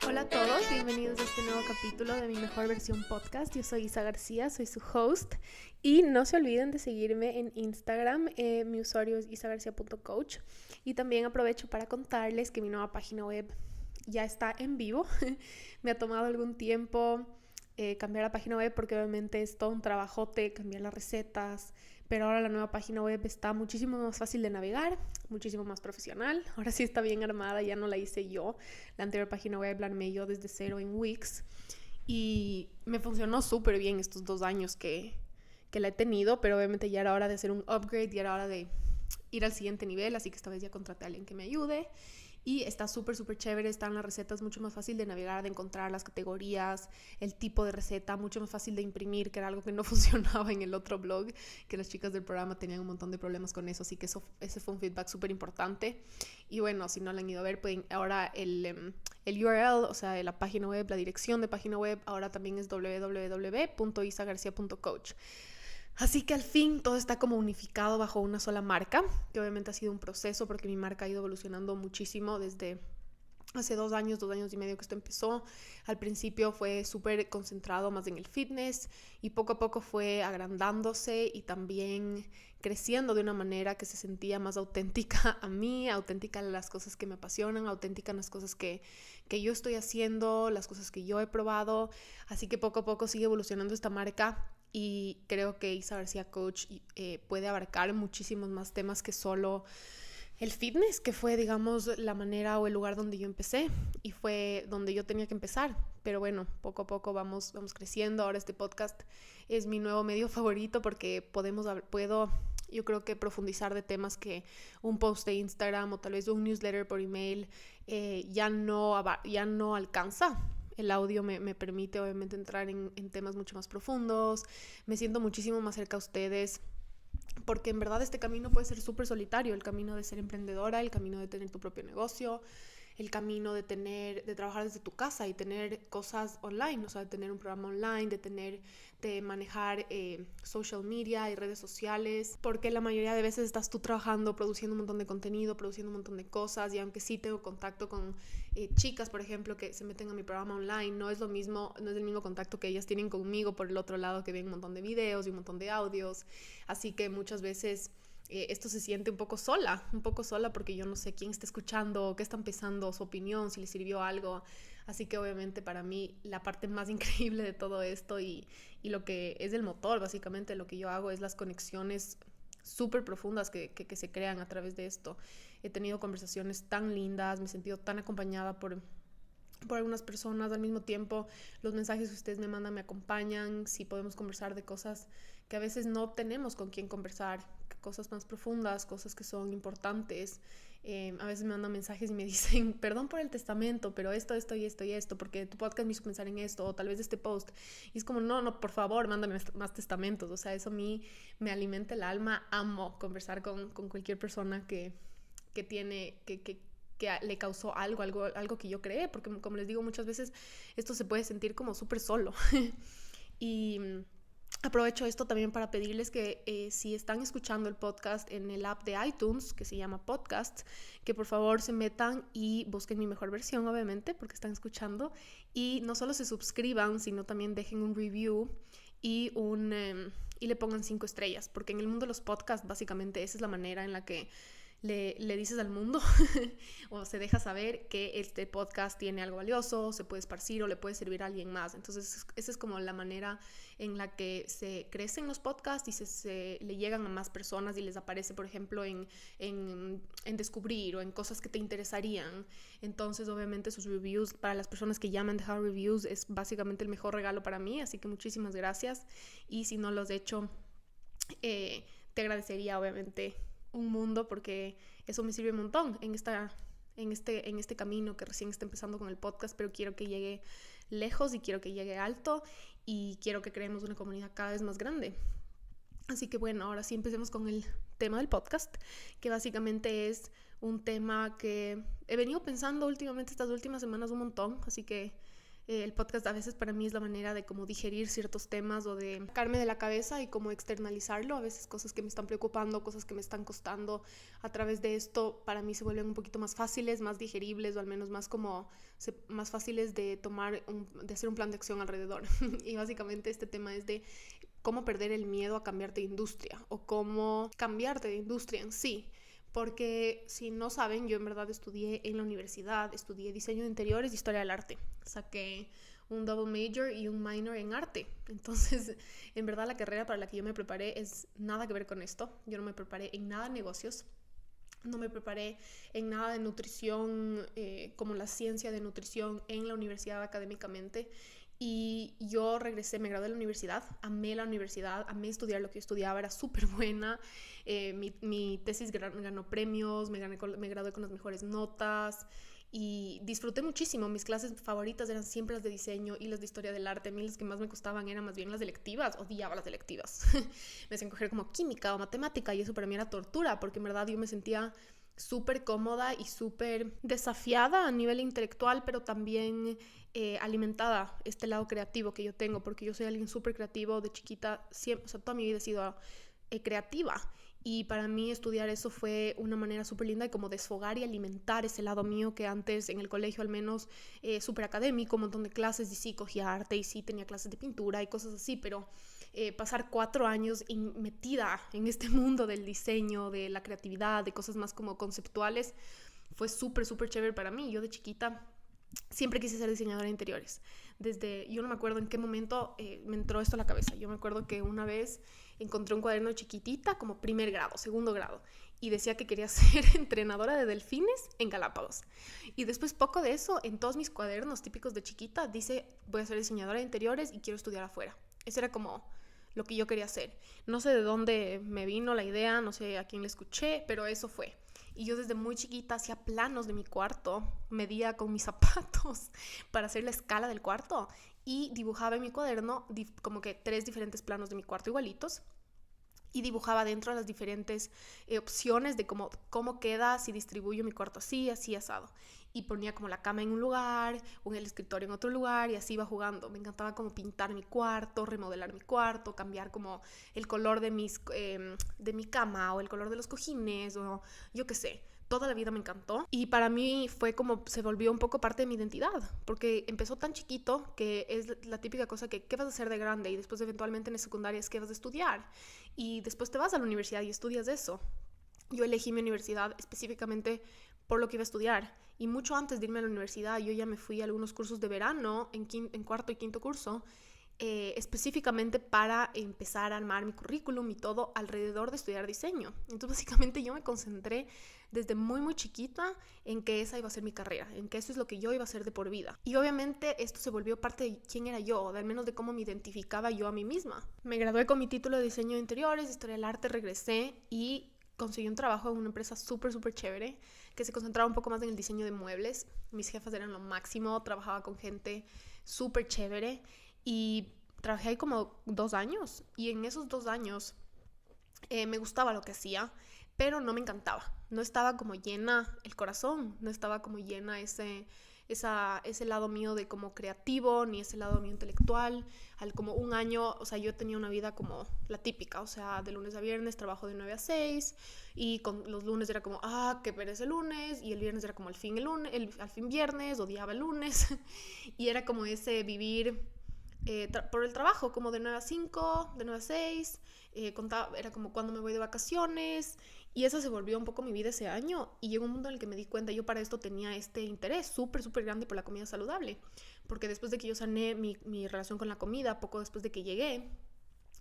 Hola a todos, bienvenidos a este nuevo capítulo de Mi Mejor Versión Podcast. Yo soy Isa García, soy su host y no se olviden de seguirme en Instagram, mi usuario es isagarcia.coach y también aprovecho para contarles que mi nueva página web ya está en vivo. Me ha tomado algún tiempo cambiar la página web porque obviamente es todo un trabajote, cambiar las recetas, pero ahora la nueva página web está muchísimo más fácil de navegar, muchísimo más profesional. Ahora sí está bien armada, ya no la hice yo. La anterior página web la armé yo desde cero en Wix y me funcionó súper bien estos 2 años que la he tenido, pero obviamente ya era hora de hacer un upgrade, ya era hora de ir al siguiente nivel, así que esta vez ya contraté a alguien que me ayude. Y está súper chévere, están las recetas mucho más fácil de navegar, de encontrar las categorías, el tipo de receta, mucho más fácil de imprimir, que era algo que no funcionaba en el otro blog, que las chicas del programa tenían un montón de problemas con eso, así que ese fue un feedback súper importante. Y bueno, si no lo han ido a ver, pueden, ahora el URL, o sea, la página web, la dirección de página web, ahora también es www.isagarcia.coach. Así que al fin todo está como unificado bajo una sola marca, que obviamente ha sido un proceso porque mi marca ha ido evolucionando muchísimo desde hace 2 años y medio que esto empezó. Al principio fue súper concentrado más en el fitness y poco a poco fue agrandándose y también creciendo de una manera que se sentía más auténtica a mí, auténtica a las cosas que me apasionan, auténtica a las cosas que yo estoy haciendo, las cosas que yo he probado. Así que poco a poco sigue evolucionando esta marca. Y creo que Isa García Coach puede abarcar muchísimos más temas que solo el fitness, que fue, digamos, la manera o el lugar donde yo empecé y fue donde yo tenía que empezar. Pero bueno, poco a poco vamos creciendo. Ahora este podcast es mi nuevo medio favorito porque puedo, yo creo que profundizar de temas que un post de Instagram o tal vez un newsletter por email ya no alcanza. El audio me permite obviamente entrar en temas mucho más profundos, me siento muchísimo más cerca a ustedes, porque en verdad este camino puede ser súper solitario, el camino de ser emprendedora, el camino de tener tu propio negocio, el camino de trabajar desde tu casa y tener cosas online, o sea, de tener un programa online, de manejar social media y redes sociales, porque la mayoría de veces estás tú trabajando, produciendo un montón de contenido, produciendo un montón de cosas, y aunque sí tengo contacto con chicas, por ejemplo, que se meten a mi programa online, no es el mismo contacto que ellas tienen conmigo por el otro lado, que ven un montón de videos y un montón de audios, así que muchas veces esto se siente un poco sola porque yo no sé quién está escuchando, qué están pensando, su opinión, si les sirvió algo. Así que obviamente para mí la parte más increíble de todo esto y lo que es el motor, básicamente lo que yo hago es las conexiones súper profundas que se crean a través de esto. He tenido conversaciones tan lindas, me he sentido tan acompañada por algunas personas. Al mismo tiempo, los mensajes que ustedes me mandan me acompañan, si podemos conversar de cosas que a veces no tenemos con quién conversar, cosas más profundas, cosas que son importantes. A veces me mandan mensajes y me dicen, perdón por el testamento, pero esto y esto, porque tu podcast me hizo pensar en esto, o tal vez este post. Y es como, no, por favor, mándame más testamentos. O sea, eso a mí me alimenta el alma. Amo conversar con cualquier persona que le causó algo que yo creé, porque como les digo muchas veces, esto se puede sentir como súper solo. Y aprovecho esto también para pedirles que si están escuchando el podcast en el app de iTunes, que se llama Podcasts, que por favor se metan y busquen Mi Mejor Versión, obviamente, porque están escuchando, y no solo se suscriban, sino también dejen un review y le pongan 5 estrellas, porque en el mundo de los podcasts básicamente esa es la manera en la que le dices al mundo o se deja saber que este podcast tiene algo valioso, se puede esparcir o le puede servir a alguien más. Entonces esa es como la manera en la que se crecen los podcasts y se le llegan a más personas y les aparece, por ejemplo, en descubrir o en cosas que te interesarían. Entonces obviamente sus reviews, para las personas que ya me han dejado reviews, es básicamente el mejor regalo para mí, así que muchísimas gracias. Y si no lo has hecho, te agradecería obviamente un mundo, porque eso me sirve un montón en este camino que recién está empezando con el podcast, pero quiero que llegue lejos y quiero que llegue alto y quiero que creemos una comunidad cada vez más grande. Así que bueno, ahora sí empecemos con el tema del podcast, que básicamente es un tema que he venido pensando últimamente, estas últimas semanas, un montón, así que El podcast a veces para mí es la manera de como digerir ciertos temas o de sacarme de la cabeza y como externalizarlo. A veces cosas que me están preocupando, cosas que me están costando, a través de esto para mí se vuelven un poquito más fáciles, más digeribles, o al menos más como más fáciles de de hacer un plan de acción alrededor. Y básicamente este tema es de cómo perder el miedo a cambiarte de industria o cómo cambiarte de industria en sí. Porque si no saben, yo en verdad estudié en la universidad, estudié diseño de interiores y historia del arte. Saqué un double major y un minor en arte. Entonces, en verdad la carrera para la que yo me preparé es nada que ver con esto. Yo no me preparé en nada de negocios, no me preparé en nada de nutrición, como la ciencia de nutrición en la universidad académicamente. Y yo regresé, me gradué de la universidad, amé estudiar lo que yo estudiaba, era súper buena. Mi tesis ganó premios, me gradué con las mejores notas y disfruté muchísimo. Mis clases favoritas eran siempre las de diseño y las de historia del arte. A mí las que más me costaban eran más bien las electivas, odiaba las electivas. Me hacían coger como química o matemática y eso para mí era tortura, porque en verdad yo me sentía súper cómoda y súper desafiada a nivel intelectual, pero también alimentada este lado creativo que yo tengo, porque yo soy alguien súper creativo de chiquita, siempre, o sea, toda mi vida he sido creativa. Y para mí estudiar eso fue una manera súper linda de como desfogar y alimentar ese lado mío que antes en el colegio al menos súper académico, un montón de clases y sí cogía arte y sí tenía clases de pintura y cosas así, pero pasar 4 años metida en este mundo del diseño, de la creatividad, de cosas más como conceptuales, fue súper, súper chévere para mí. Yo de chiquita siempre quise ser diseñadora de interiores. Yo no me acuerdo en qué momento me entró esto a la cabeza. Yo me acuerdo que una vez encontré un cuaderno chiquitita, como primer grado, segundo grado, y decía que quería ser entrenadora de delfines en Galápagos. Y después, poco de eso, en todos mis cuadernos típicos de chiquita, dice, voy a ser diseñadora de interiores y quiero estudiar afuera. Eso era como lo que yo quería hacer. No sé de dónde me vino la idea, no sé a quién le escuché, pero eso fue. Y yo desde muy chiquita hacía planos de mi cuarto, medía con mis zapatos para hacer la escala del cuarto y dibujaba en mi cuaderno como que 3 diferentes planos de mi cuarto igualitos y dibujaba dentro las diferentes opciones de cómo queda si distribuyo mi cuarto así, así, asado. Y ponía como la cama en un lugar, o el escritorio en otro lugar, y así iba jugando. Me encantaba como pintar mi cuarto, remodelar mi cuarto, cambiar como el color de mi cama, o el color de los cojines, o yo qué sé. Toda la vida me encantó y para mí fue como se volvió un poco parte de mi identidad, porque empezó tan chiquito que es la típica cosa que ¿qué vas a hacer de grande? Y después eventualmente en la secundaria es ¿qué vas a estudiar? Y después te vas a la universidad y estudias eso. Yo elegí mi universidad específicamente por lo que iba a estudiar y mucho antes de irme a la universidad yo ya me fui a algunos cursos de verano en cuarto y quinto curso, específicamente para empezar a armar mi currículum y todo alrededor de estudiar diseño. Entonces básicamente yo me concentré desde muy muy chiquita en que esa iba a ser mi carrera, en que eso es lo que yo iba a hacer de por vida. Y obviamente esto se volvió parte de quién era yo, de al menos de cómo me identificaba yo a mí misma. Me gradué con mi título de diseño de interiores, de historia del arte, regresé y conseguí un trabajo en una empresa súper súper chévere que se concentraba un poco más en el diseño de muebles. Mis jefas eran lo máximo, trabajaba con gente súper chévere y trabajé ahí como 2 años y en esos 2 años me gustaba lo que hacía, pero no me encantaba. No estaba como llena el corazón, no estaba como llena ese lado mío de como creativo, ni ese lado mío intelectual. Como un año, o sea, yo tenía una vida como la típica, o sea, de lunes a viernes trabajo de 9 a 6 y con los lunes era como, qué pereza el lunes, y el viernes era como al fin viernes, odiaba el lunes y era como ese vivir por el trabajo, como de 9 a 5, de 9 a 6, era como cuando me voy de vacaciones, y esa se volvió un poco mi vida ese año, y llegó un mundo en el que me di cuenta, yo para esto tenía este interés súper, súper grande por la comida saludable, porque después de que yo sané mi relación con la comida, poco después de que llegué,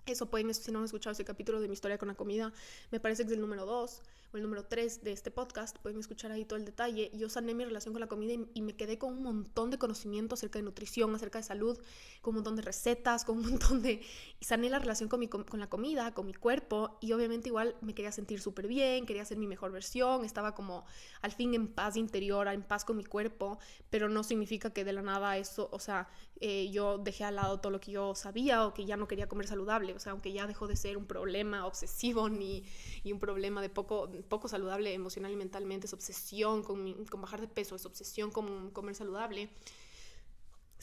si no han escuchado ese capítulo de mi historia con la comida, me parece que es el número 2 o el número 3 de este podcast, pueden escuchar ahí todo el detalle. Yo sané mi relación con la comida y me quedé con un montón de conocimiento acerca de nutrición, acerca de salud, con un montón de recetas, con un montón de... Y sané la relación con la comida, con mi cuerpo, y obviamente igual me quería sentir súper bien, quería ser mi mejor versión, estaba como al fin en paz interior, en paz con mi cuerpo, pero no significa que de la nada eso, o sea, yo dejé al lado todo lo que yo sabía o que ya no quería comer saludable, o sea, aunque ya dejó de ser un problema obsesivo y un problema de poco saludable emocional y mentalmente, es obsesión con bajar de peso, es obsesión con comer saludable.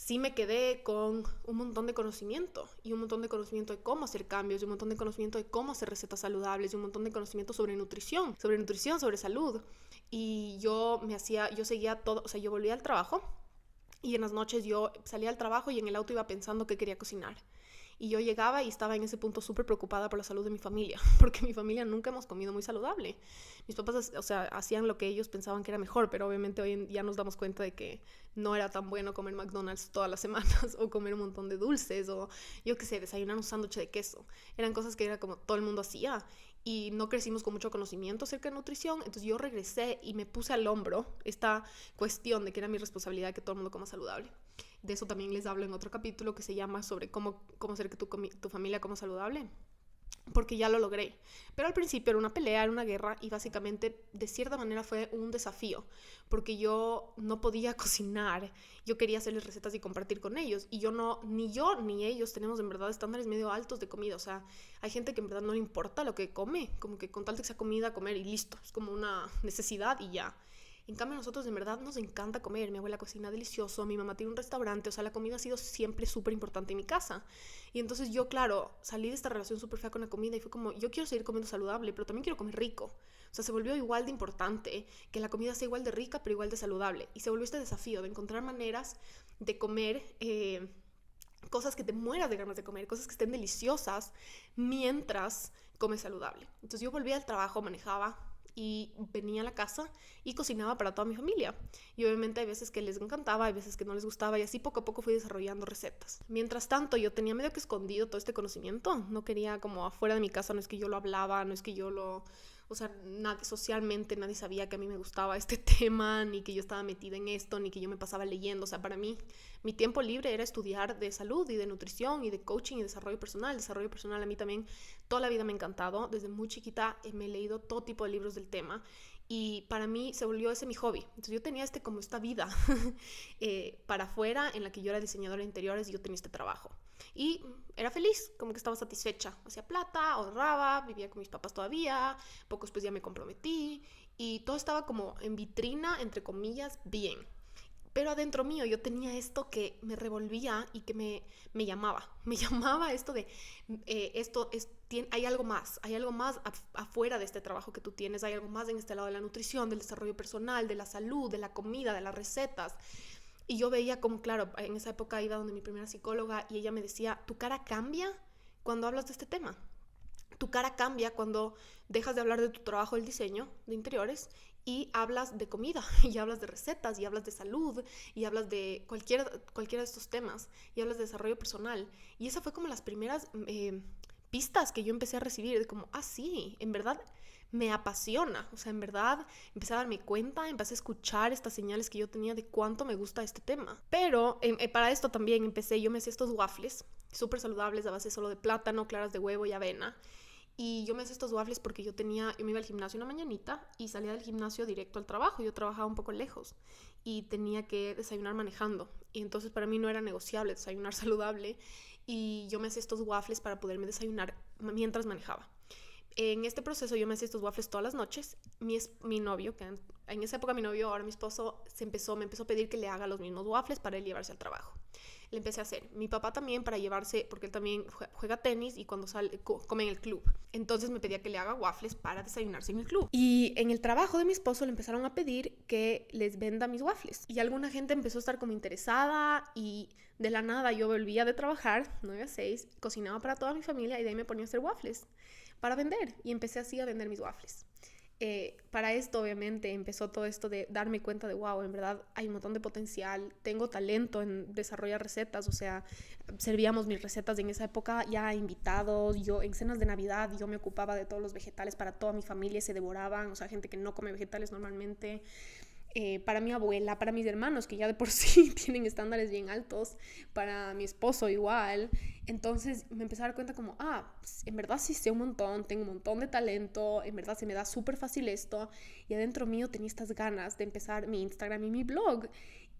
sí me quedé con un montón de conocimiento y un montón de conocimiento de cómo hacer cambios y un montón de conocimiento de cómo hacer recetas saludables y un montón de conocimiento sobre nutrición, sobre salud. Y yo seguía todo, o sea, yo volvía al trabajo y en las noches yo salía al trabajo y en el auto iba pensando qué quería cocinar. Y yo llegaba y estaba en ese punto súper preocupada por la salud de mi familia, porque mi familia nunca hemos comido muy saludable. Mis papás, o sea, hacían lo que ellos pensaban que era mejor, pero obviamente hoy en día nos damos cuenta de que no era tan bueno comer McDonald's todas las semanas o comer un montón de dulces o, yo qué sé, desayunar un sándwich de queso. Eran cosas que era como todo el mundo hacía y no crecimos con mucho conocimiento acerca de nutrición. Entonces yo regresé y me puse al hombro esta cuestión de que era mi responsabilidad que todo el mundo coma saludable. De eso también les hablo en otro capítulo que se llama sobre cómo hacer que tu familia coma saludable, porque ya lo logré. Pero al principio era una pelea, era una guerra y básicamente de cierta manera fue un desafío, porque yo no podía cocinar, yo quería hacerles recetas y compartir con ellos y ni yo ni ellos tenemos en verdad estándares medio altos de comida. O sea, hay gente que en verdad no le importa lo que come, como que con tal de que sea comida, comer y listo, es como una necesidad y ya. En cambio, a nosotros de verdad nos encanta comer. Mi abuela cocina delicioso, mi mamá tiene un restaurante, o sea, la comida ha sido siempre súper importante en mi casa. Y entonces yo, claro, salí de esta relación súper fea con la comida y fue como, yo quiero seguir comiendo saludable, pero también quiero comer rico. O sea, se volvió igual de importante que la comida sea igual de rica, pero igual de saludable. Y se volvió este desafío de encontrar maneras de comer cosas que te mueras de ganas de comer, cosas que estén deliciosas mientras comes saludable. Entonces yo volví al trabajo, manejaba y venía a la casa y cocinaba para toda mi familia. Y obviamente hay veces que les encantaba, hay veces que no les gustaba y así poco a poco fui desarrollando recetas. Mientras tanto yo tenía medio que escondido todo este conocimiento, no quería como afuera de mi casa, no es que yo lo hablaba, no es que yo lo... O sea, socialmente nadie sabía que a mí me gustaba este tema, ni que yo estaba metida en esto, ni que yo me pasaba leyendo. O sea, para mí, mi tiempo libre era estudiar de salud y de nutrición y de coaching y desarrollo personal. Desarrollo personal a mí también toda la vida me ha encantado. Desde muy chiquita me he leído todo tipo de libros del tema y para mí se volvió ese mi hobby. Entonces yo tenía como esta vida para afuera en la que yo era diseñadora de interiores y yo tenía este trabajo. Y era feliz, como que estaba satisfecha. Hacía plata, ahorraba, vivía con mis papás todavía, poco después ya me comprometí y todo estaba como en vitrina, entre comillas, bien. Pero adentro mío yo tenía esto que me revolvía y que me llamaba. Me llamaba esto de, hay algo más afuera de este trabajo que tú tienes, hay algo más en este lado de la nutrición, del desarrollo personal, de la salud, de la comida, de las recetas. Y yo veía como, claro, en esa época iba donde mi primera psicóloga y ella me decía, tu cara cambia cuando hablas de este tema. Tu cara cambia cuando dejas de hablar de tu trabajo del diseño de interiores y hablas de comida, y hablas de recetas, y hablas de salud, y hablas de cualquiera de estos temas, y hablas de desarrollo personal. Y esa fue como las primeras pistas que yo empecé a recibir, de como, sí, en verdad me apasiona. O sea, en verdad empecé a darme cuenta, empecé a escuchar estas señales que yo tenía de cuánto me gusta este tema. Pero para esto también yo me hacía estos waffles súper saludables a base solo de plátano, claras de huevo y avena. Y yo me hacía estos waffles porque yo me iba al gimnasio una mañanita y salía del gimnasio directo al trabajo. Yo trabajaba un poco lejos y tenía que desayunar manejando. Y entonces para mí no era negociable desayunar saludable. Y yo me hacía estos waffles para poderme desayunar mientras manejaba. En este proceso yo me hacía estos waffles todas las noches. Mi novio, que en esa época mi novio, ahora mi esposo, me empezó a pedir que le haga los mismos waffles para él llevarse al trabajo. Le empecé a hacer. Mi papá también para llevarse, porque él también juega tenis y cuando sale, come en el club. Entonces me pedía que le haga waffles para desayunarse en el club. Y en el trabajo de mi esposo le empezaron a pedir que les venda mis waffles. Y alguna gente empezó a estar como interesada y de la nada yo volvía de trabajar, 9 a 6, cocinaba para toda mi familia y de ahí me ponía a hacer waffles para vender. Y empecé así a vender mis waffles. Para esto obviamente empezó todo esto de darme cuenta de wow, en verdad hay un montón de potencial, tengo talento en desarrollar recetas. O sea, servíamos mis recetas en esa época ya a invitados, yo en cenas de Navidad yo me ocupaba de todos los vegetales para toda mi familia, se devoraban, o sea, gente que no come vegetales normalmente. Para mi abuela, para mis hermanos que ya de por sí tienen estándares bien altos, para mi esposo igual. Entonces me empecé a dar cuenta como, en verdad sí sé un montón, tengo un montón de talento, en verdad se me da súper fácil esto. Y adentro mío tenía estas ganas de empezar mi Instagram y mi blog.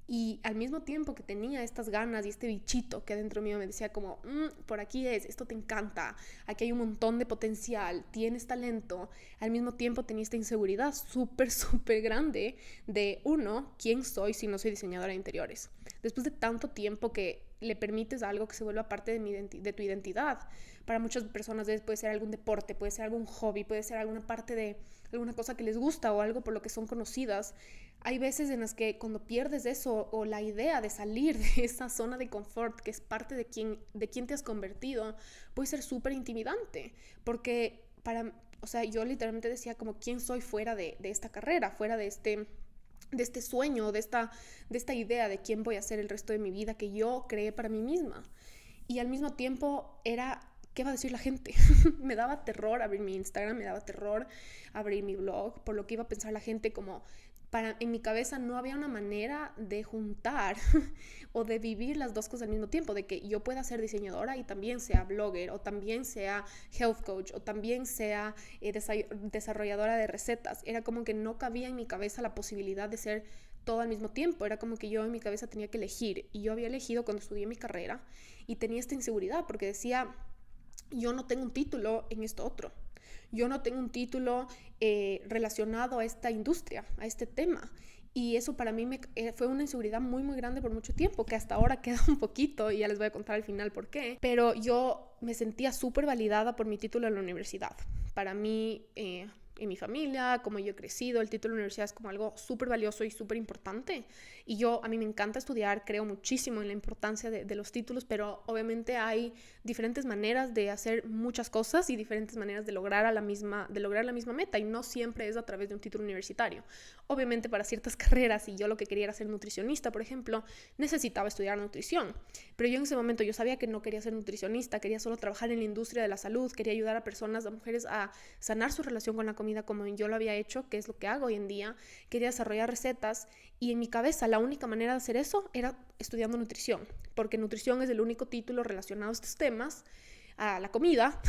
Y al mismo tiempo que tenía estas ganas y este bichito que adentro mío me decía como, por aquí esto te encanta, aquí hay un montón de potencial, tienes talento, al mismo tiempo tenía esta inseguridad súper grande de, uno, ¿quién soy si no soy diseñadora de interiores? después de tanto tiempo que le permites algo que se vuelva parte de tu identidad. Para muchas personas puede ser algún deporte, puede ser algún hobby, puede ser alguna parte de alguna cosa que les gusta o algo por lo que son conocidas. Hay veces en las que cuando pierdes eso o la idea de salir de esa zona de confort que es parte de quién te has convertido, puede ser súper intimidante, porque yo literalmente decía como quién soy fuera de esta carrera, fuera de este sueño, de esta idea de quién voy a ser el resto de mi vida que yo creé para mí misma. Y al mismo tiempo era, ¿qué va a decir la gente? Me daba terror abrir mi Instagram, me daba terror abrir mi blog, por lo que iba a pensar la gente como... en mi cabeza no había una manera de juntar o de vivir las dos cosas al mismo tiempo, de que yo pueda ser diseñadora y también sea blogger, o también sea health coach, o también sea desarrolladora de recetas. Era como que no cabía en mi cabeza la posibilidad de ser todo al mismo tiempo. Era como que yo en mi cabeza tenía que elegir, y yo había elegido cuando estudié mi carrera y tenía esta inseguridad porque decía, yo no tengo un título en esto otro. Yo no tengo un título relacionado a esta industria, a este tema. Y eso para mí fue una inseguridad muy, muy grande por mucho tiempo, que hasta ahora queda un poquito, y ya les voy a contar al final por qué. Pero yo me sentía súper validada por mi título en la universidad. Para mí, en mi familia, como yo he crecido, el título de la universidad es como algo súper valioso y súper importante. Y a mí me encanta estudiar, creo muchísimo en la importancia de los títulos, pero obviamente hay diferentes maneras de hacer muchas cosas y diferentes maneras de lograr la misma meta, y no siempre es a través de un título universitario. Obviamente para ciertas carreras, y yo lo que quería era ser nutricionista, por ejemplo, necesitaba estudiar nutrición. Pero yo en ese momento yo sabía que no quería ser nutricionista, quería solo trabajar en la industria de la salud, quería ayudar a personas, a mujeres a sanar su relación con la comida como yo lo había hecho, que es lo que hago hoy en día. Quería desarrollar recetas, y en mi cabeza la única manera de hacer eso era estudiando nutrición, porque nutrición es el único título relacionado a estos temas, a la comida,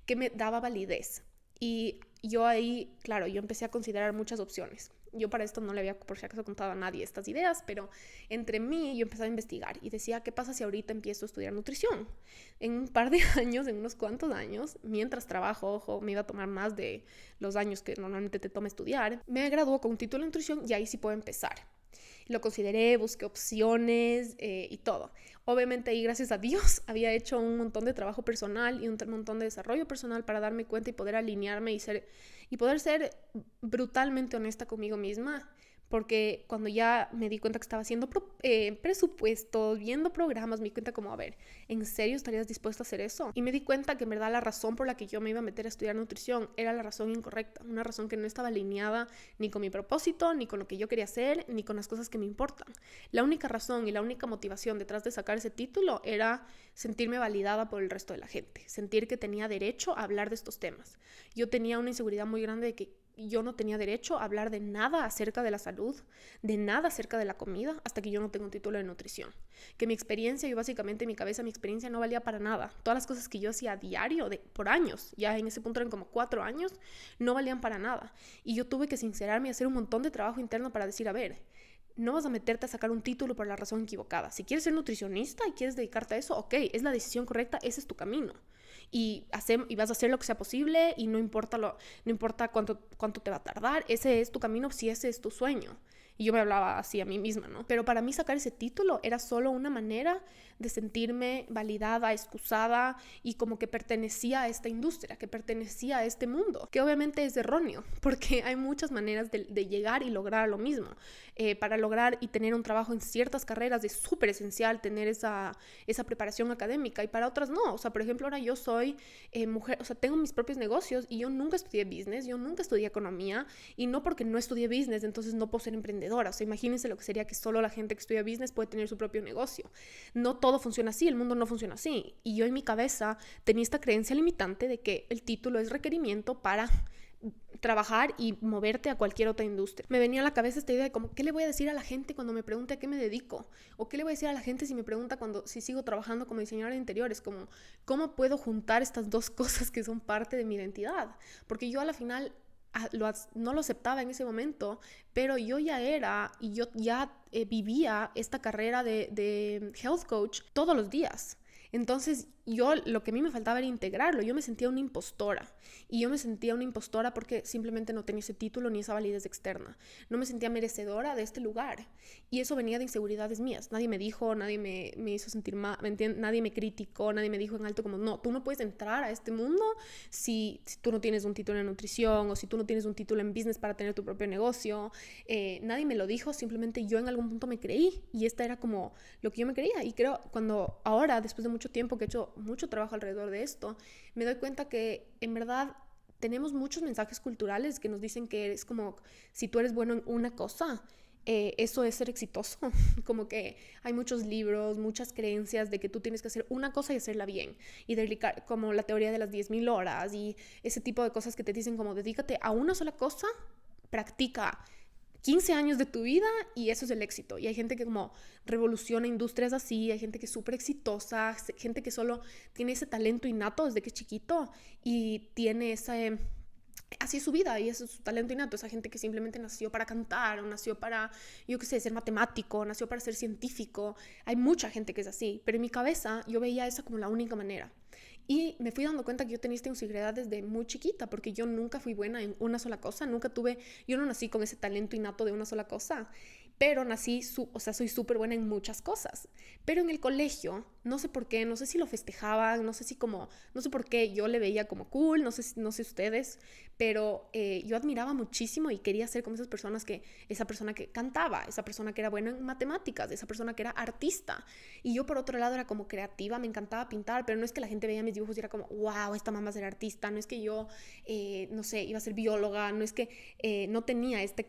que me daba validez. Y yo ahí, claro, yo empecé a considerar muchas opciones. Yo para esto no le había por si acaso contado a nadie estas ideas, pero entre mí yo empecé a investigar y decía, ¿qué pasa si ahorita empiezo a estudiar nutrición? En un par de años, en unos cuantos años, mientras trabajo, ojo, me iba a tomar más de los años que normalmente te toma estudiar, me graduó con un título de nutrición y ahí sí puedo empezar. Lo consideré, busqué opciones y todo. Obviamente ahí, gracias a Dios, había hecho un montón de trabajo personal y un montón de desarrollo personal para darme cuenta y poder alinearme y poder ser brutalmente honesta conmigo misma. Porque cuando ya me di cuenta que estaba haciendo presupuestos, viendo programas, me di cuenta como, a ver, ¿en serio estarías dispuesta a hacer eso? Y me di cuenta que en verdad la razón por la que yo me iba a meter a estudiar nutrición era la razón incorrecta, una razón que no estaba alineada ni con mi propósito, ni con lo que yo quería hacer, ni con las cosas que me importan. La única razón y la única motivación detrás de sacar ese título era sentirme validada por el resto de la gente, sentir que tenía derecho a hablar de estos temas. Yo tenía una inseguridad muy grande de que yo no tenía derecho a hablar de nada acerca de la salud, de nada acerca de la comida, hasta que yo no tengo un título de nutrición. Que mi experiencia, yo básicamente en mi cabeza, mi experiencia no valía para nada. Todas las cosas que yo hacía a diario, por años, ya en ese punto eran como 4 años, no valían para nada. Y yo tuve que sincerarme y hacer un montón de trabajo interno para decir, a ver, no vas a meterte a sacar un título por la razón equivocada. Si quieres ser nutricionista y quieres dedicarte a eso, ok, es la decisión correcta, ese es tu camino. Y vas a hacer lo que sea posible, y no importa cuánto te va a tardar. Ese es tu camino si ese es tu sueño. Y yo me hablaba así a mí misma, ¿no? Pero para mí sacar ese título era solo una manera de sentirme validada, excusada, y como que pertenecía a esta industria, que pertenecía a este mundo, que obviamente es erróneo, porque hay muchas maneras de llegar y lograr lo mismo. Para lograr y tener un trabajo en ciertas carreras es súper esencial tener esa preparación académica, y para otras no. O sea, por ejemplo, ahora yo soy mujer, o sea, tengo mis propios negocios, y yo nunca estudié business, yo nunca estudié economía, y no porque no estudié business, entonces no puedo ser emprendedora. O sea, imagínense lo que sería que solo la gente que estudia business puede tener su propio negocio. No todo funciona así, el mundo no funciona así. Y yo en mi cabeza tenía esta creencia limitante de que el título es requerimiento para trabajar y moverte a cualquier otra industria. Me venía a la cabeza esta idea de como, ¿qué le voy a decir a la gente cuando me pregunte a qué me dedico? ¿O qué le voy a decir a la gente si me pregunta si sigo trabajando como diseñadora de interiores? Como, ¿cómo puedo juntar estas dos cosas que son parte de mi identidad? Porque yo a la final no lo aceptaba en ese momento, pero yo ya era, y yo ya vivía esta carrera de health coach todos los días. Entonces yo lo que a mí me faltaba era integrarlo. Yo me sentía una impostora. Y yo me sentía una impostora porque simplemente no tenía ese título ni esa validez externa. No me sentía merecedora de este lugar. Y eso venía de inseguridades mías. Nadie me dijo, nadie me hizo sentir mal, nadie me criticó, nadie me dijo en alto como, no, tú no puedes entrar a este mundo si tú no tienes un título en nutrición o si tú no tienes un título en business para tener tu propio negocio. Nadie me lo dijo, simplemente yo en algún punto me creí y esta era como lo que yo me creía. Y creo cuando ahora, después de mucho tiempo que he hecho mucho trabajo alrededor de esto, me doy cuenta que en verdad tenemos muchos mensajes culturales que nos dicen que es como si tú eres bueno en una cosa, eso es ser exitoso. Como que hay muchos libros, muchas creencias de que tú tienes que hacer una cosa y hacerla bien. Y dedicar, como la teoría de las 10.000 horas y ese tipo de cosas que te dicen como dedícate a una sola cosa, practica 15 años de tu vida y eso es el éxito. Y hay gente que como revoluciona industrias así, hay gente que es súper exitosa, gente que solo tiene ese talento innato desde que es chiquito y tiene ese... Así es su vida y eso es su talento innato. Esa gente que simplemente nació para cantar o nació para, yo qué sé, ser matemático, nació para ser científico. Hay mucha gente que es así, pero en mi cabeza yo veía esa como la única manera. Y me fui dando cuenta que yo tenía esta inseguridad desde muy chiquita, porque yo nunca fui buena en una sola cosa, nunca tuve, yo no nací con ese talento innato de una sola cosa, pero nací, o sea, soy súper buena en muchas cosas. Pero en el colegio, no sé por qué, no sé si lo festejaban, no sé si como, no sé por qué yo le veía como cool, no sé ustedes, pero yo admiraba muchísimo y quería ser como esas personas esa persona que cantaba, esa persona que era buena en matemáticas, esa persona que era artista. Y yo por otro lado era como creativa, me encantaba pintar, pero no es que la gente veía mis dibujos y era como, wow, esta mamá va a ser artista, no es que yo, no sé, iba a ser bióloga, no es que no tenía esta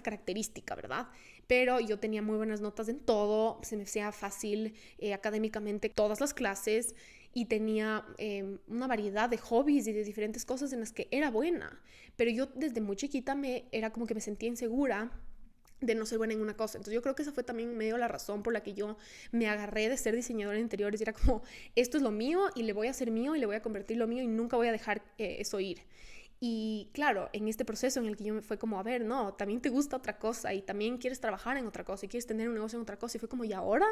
característica, ¿verdad? Pero yo tenía muy buenas notas en todo, se me hacía fácil académicamente todas las clases y tenía una variedad de hobbies y de diferentes cosas en las que era buena. Pero yo desde muy chiquita era como que me sentía insegura de no ser buena en una cosa. Entonces yo creo que esa fue también medio la razón por la que yo me agarré de ser diseñadora de interiores y era como, esto es lo mío y le voy a hacer mío y le voy a convertir lo mío y nunca voy a dejar eso ir. Y claro, en este proceso en el que yo me fue como, a ver, no, también te gusta otra cosa y también quieres trabajar en otra cosa y quieres tener un negocio en otra cosa. Y fue como, ¿y ahora?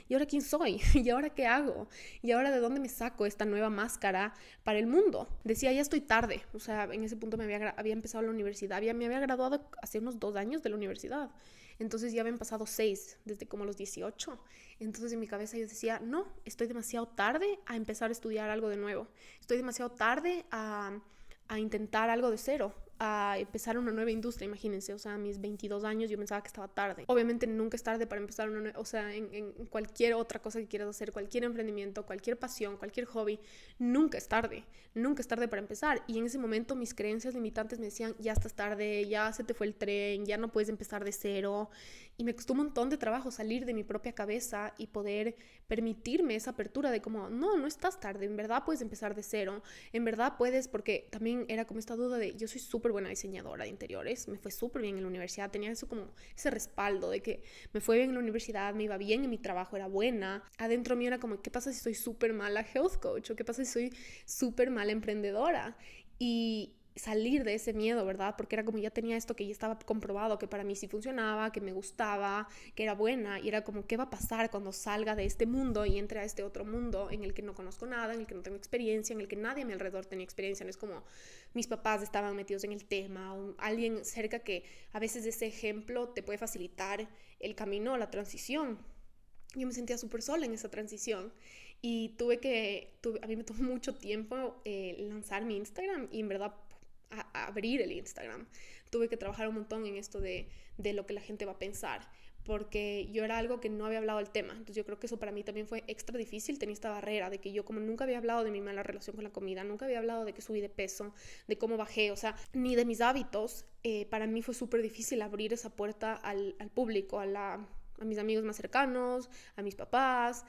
¿Y ahora quién soy? ¿Y ahora qué hago? ¿Y ahora de dónde me saco esta nueva máscara para el mundo? Decía, ya estoy tarde. O sea, en ese punto había empezado la universidad, me había graduado hace unos 2 años de la universidad. Entonces ya habían pasado 6, desde como los 18. Entonces en mi cabeza yo decía, no, estoy demasiado tarde a empezar a estudiar algo de nuevo. Estoy demasiado tarde a intentar algo de cero, a empezar una nueva industria, imagínense, o sea, a mis 22 años yo pensaba que estaba tarde. Obviamente nunca es tarde para empezar una nueva, o sea, en cualquier otra cosa que quieras hacer, cualquier emprendimiento, cualquier pasión, cualquier hobby, nunca es tarde para empezar. Y en ese momento mis creencias limitantes me decían, ya estás tarde, ya se te fue el tren, ya no puedes empezar de cero. Y me costó un montón de trabajo salir de mi propia cabeza y poder permitirme esa apertura de como, no estás tarde, en verdad puedes empezar de cero, en verdad puedes, porque también era como esta duda de, yo soy súper buena diseñadora de interiores, me fue súper bien en la universidad, tenía eso como ese respaldo de que me fue bien en la universidad, me iba bien en mi trabajo, era buena. Adentro mío era como, ¿qué pasa si soy súper mala health coach? ¿O qué pasa si soy súper mala emprendedora? Y salir de ese miedo, ¿verdad? Porque era como ya tenía esto que ya estaba comprobado, que para mí sí funcionaba, que me gustaba, que era buena, y era como, ¿qué va a pasar cuando salga de este mundo y entre a este otro mundo en el que no conozco nada, en el que no tengo experiencia, en el que nadie a mi alrededor tenía experiencia? No es como mis papás estaban metidos en el tema, o alguien cerca que a veces ese ejemplo te puede facilitar el camino a la transición. Yo me sentía súper sola en esa transición y a mí me tomó mucho tiempo lanzar mi Instagram y en verdad abrir el Instagram. Tuve que trabajar un montón en esto de lo que la gente va a pensar, porque yo era algo que no había hablado del tema. Entonces yo creo que eso para mí también fue extra difícil. Tenía esta barrera de que yo como nunca había hablado de mi mala relación con la comida, nunca había hablado de que subí de peso, de cómo bajé, o sea, ni de mis hábitos, para mí fue súper difícil abrir esa puerta al público, a mis amigos más cercanos, a mis papás.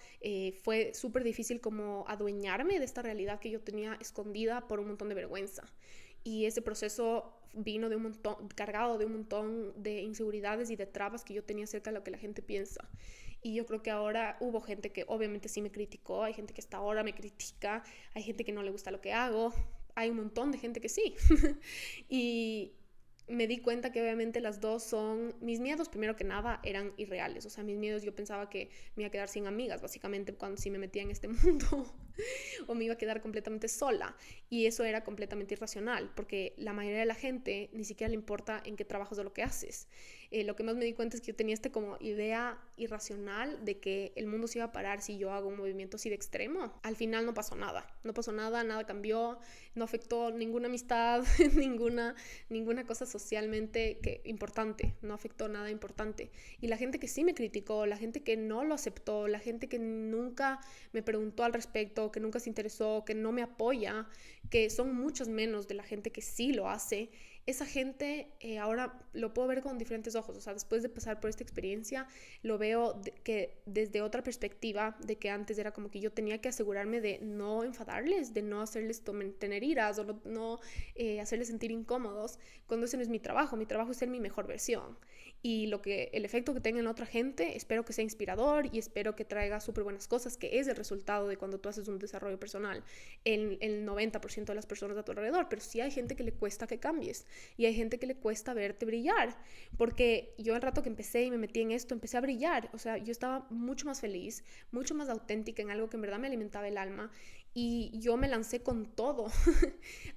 Fue súper difícil como adueñarme de esta realidad que yo tenía escondida por un montón de vergüenza. Y ese proceso vino cargado de un montón de inseguridades y de trabas que yo tenía acerca de lo que la gente piensa. Y yo creo que ahora hubo gente que obviamente sí me criticó, hay gente que hasta ahora me critica, hay gente que no le gusta lo que hago, hay un montón de gente que sí. y me di cuenta que obviamente las dos son, mis miedos primero que nada eran irreales, o sea, mis miedos yo pensaba que me iba a quedar sin amigas, básicamente cuando si me metía en este mundo, o me iba a quedar completamente sola, y eso era completamente irracional, porque la mayoría de la gente ni siquiera le importa en qué trabajas o lo que haces. Lo que más me di cuenta es que yo tenía como idea irracional de que el mundo se iba a parar si yo hago un movimiento así de extremo. Al final no pasó nada, nada cambió, no afectó ninguna amistad, ninguna cosa socialmente importante, no afectó nada importante. Y la gente que sí me criticó, la gente que no lo aceptó, la gente que nunca me preguntó al respecto, que nunca se interesó, que no me apoya, que son muchos menos de la gente que sí lo hace, esa gente ahora lo puedo ver con diferentes ojos, o sea, después de pasar por esta experiencia, lo veo que desde otra perspectiva, de que antes era como que yo tenía que asegurarme de no enfadarles, de no hacerles tener iras o no hacerles sentir incómodos, cuando ese no es mi trabajo es ser mi mejor versión. Y el efecto que tenga en otra gente, espero que sea inspirador y espero que traiga súper buenas cosas, que es el resultado de cuando tú haces un desarrollo personal, el 90% de las personas a tu alrededor. Pero sí hay gente que le cuesta que cambies y hay gente que le cuesta verte brillar, porque yo el rato que empecé y me metí en esto, empecé a brillar, o sea, yo estaba mucho más feliz, mucho más auténtica en algo que en verdad me alimentaba el alma, y yo me lancé con todo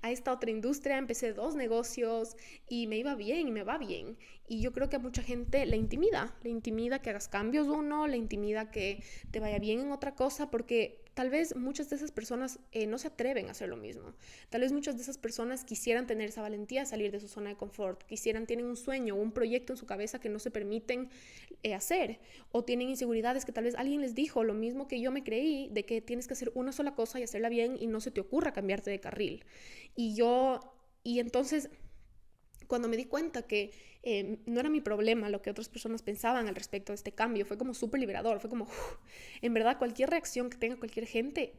a esta otra industria, empecé 2 negocios y me iba bien y me va bien. Y yo creo que a mucha gente le intimida que hagas cambios uno, le intimida que te vaya bien en otra cosa, porque tal vez muchas de esas personas no se atreven a hacer lo mismo. Tal vez muchas de esas personas quisieran tener esa valentía de salir de su zona de confort, tienen un sueño o un proyecto en su cabeza que no se permiten hacer, o tienen inseguridades que tal vez alguien les dijo, lo mismo que yo me creí, de que tienes que hacer una sola cosa y hacerla bien y no se te ocurra cambiarte de carril. Y entonces, cuando me di cuenta que no era mi problema lo que otras personas pensaban al respecto de este cambio, fue como súper liberador, fue como, en verdad, cualquier reacción que tenga cualquier gente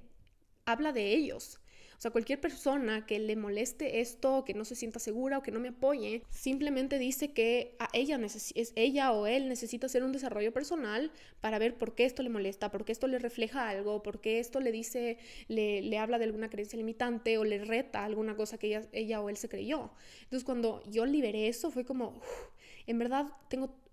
habla de ellos. O sea, cualquier persona que le moleste esto, que no se sienta segura o que no me apoye, simplemente dice que ella o él necesita hacer un desarrollo personal para ver por qué esto le molesta, por qué esto le refleja algo, por qué esto le dice, le habla de alguna creencia limitante o le reta alguna cosa que ella o él se creyó. Entonces, cuando yo liberé eso, fue como, en verdad,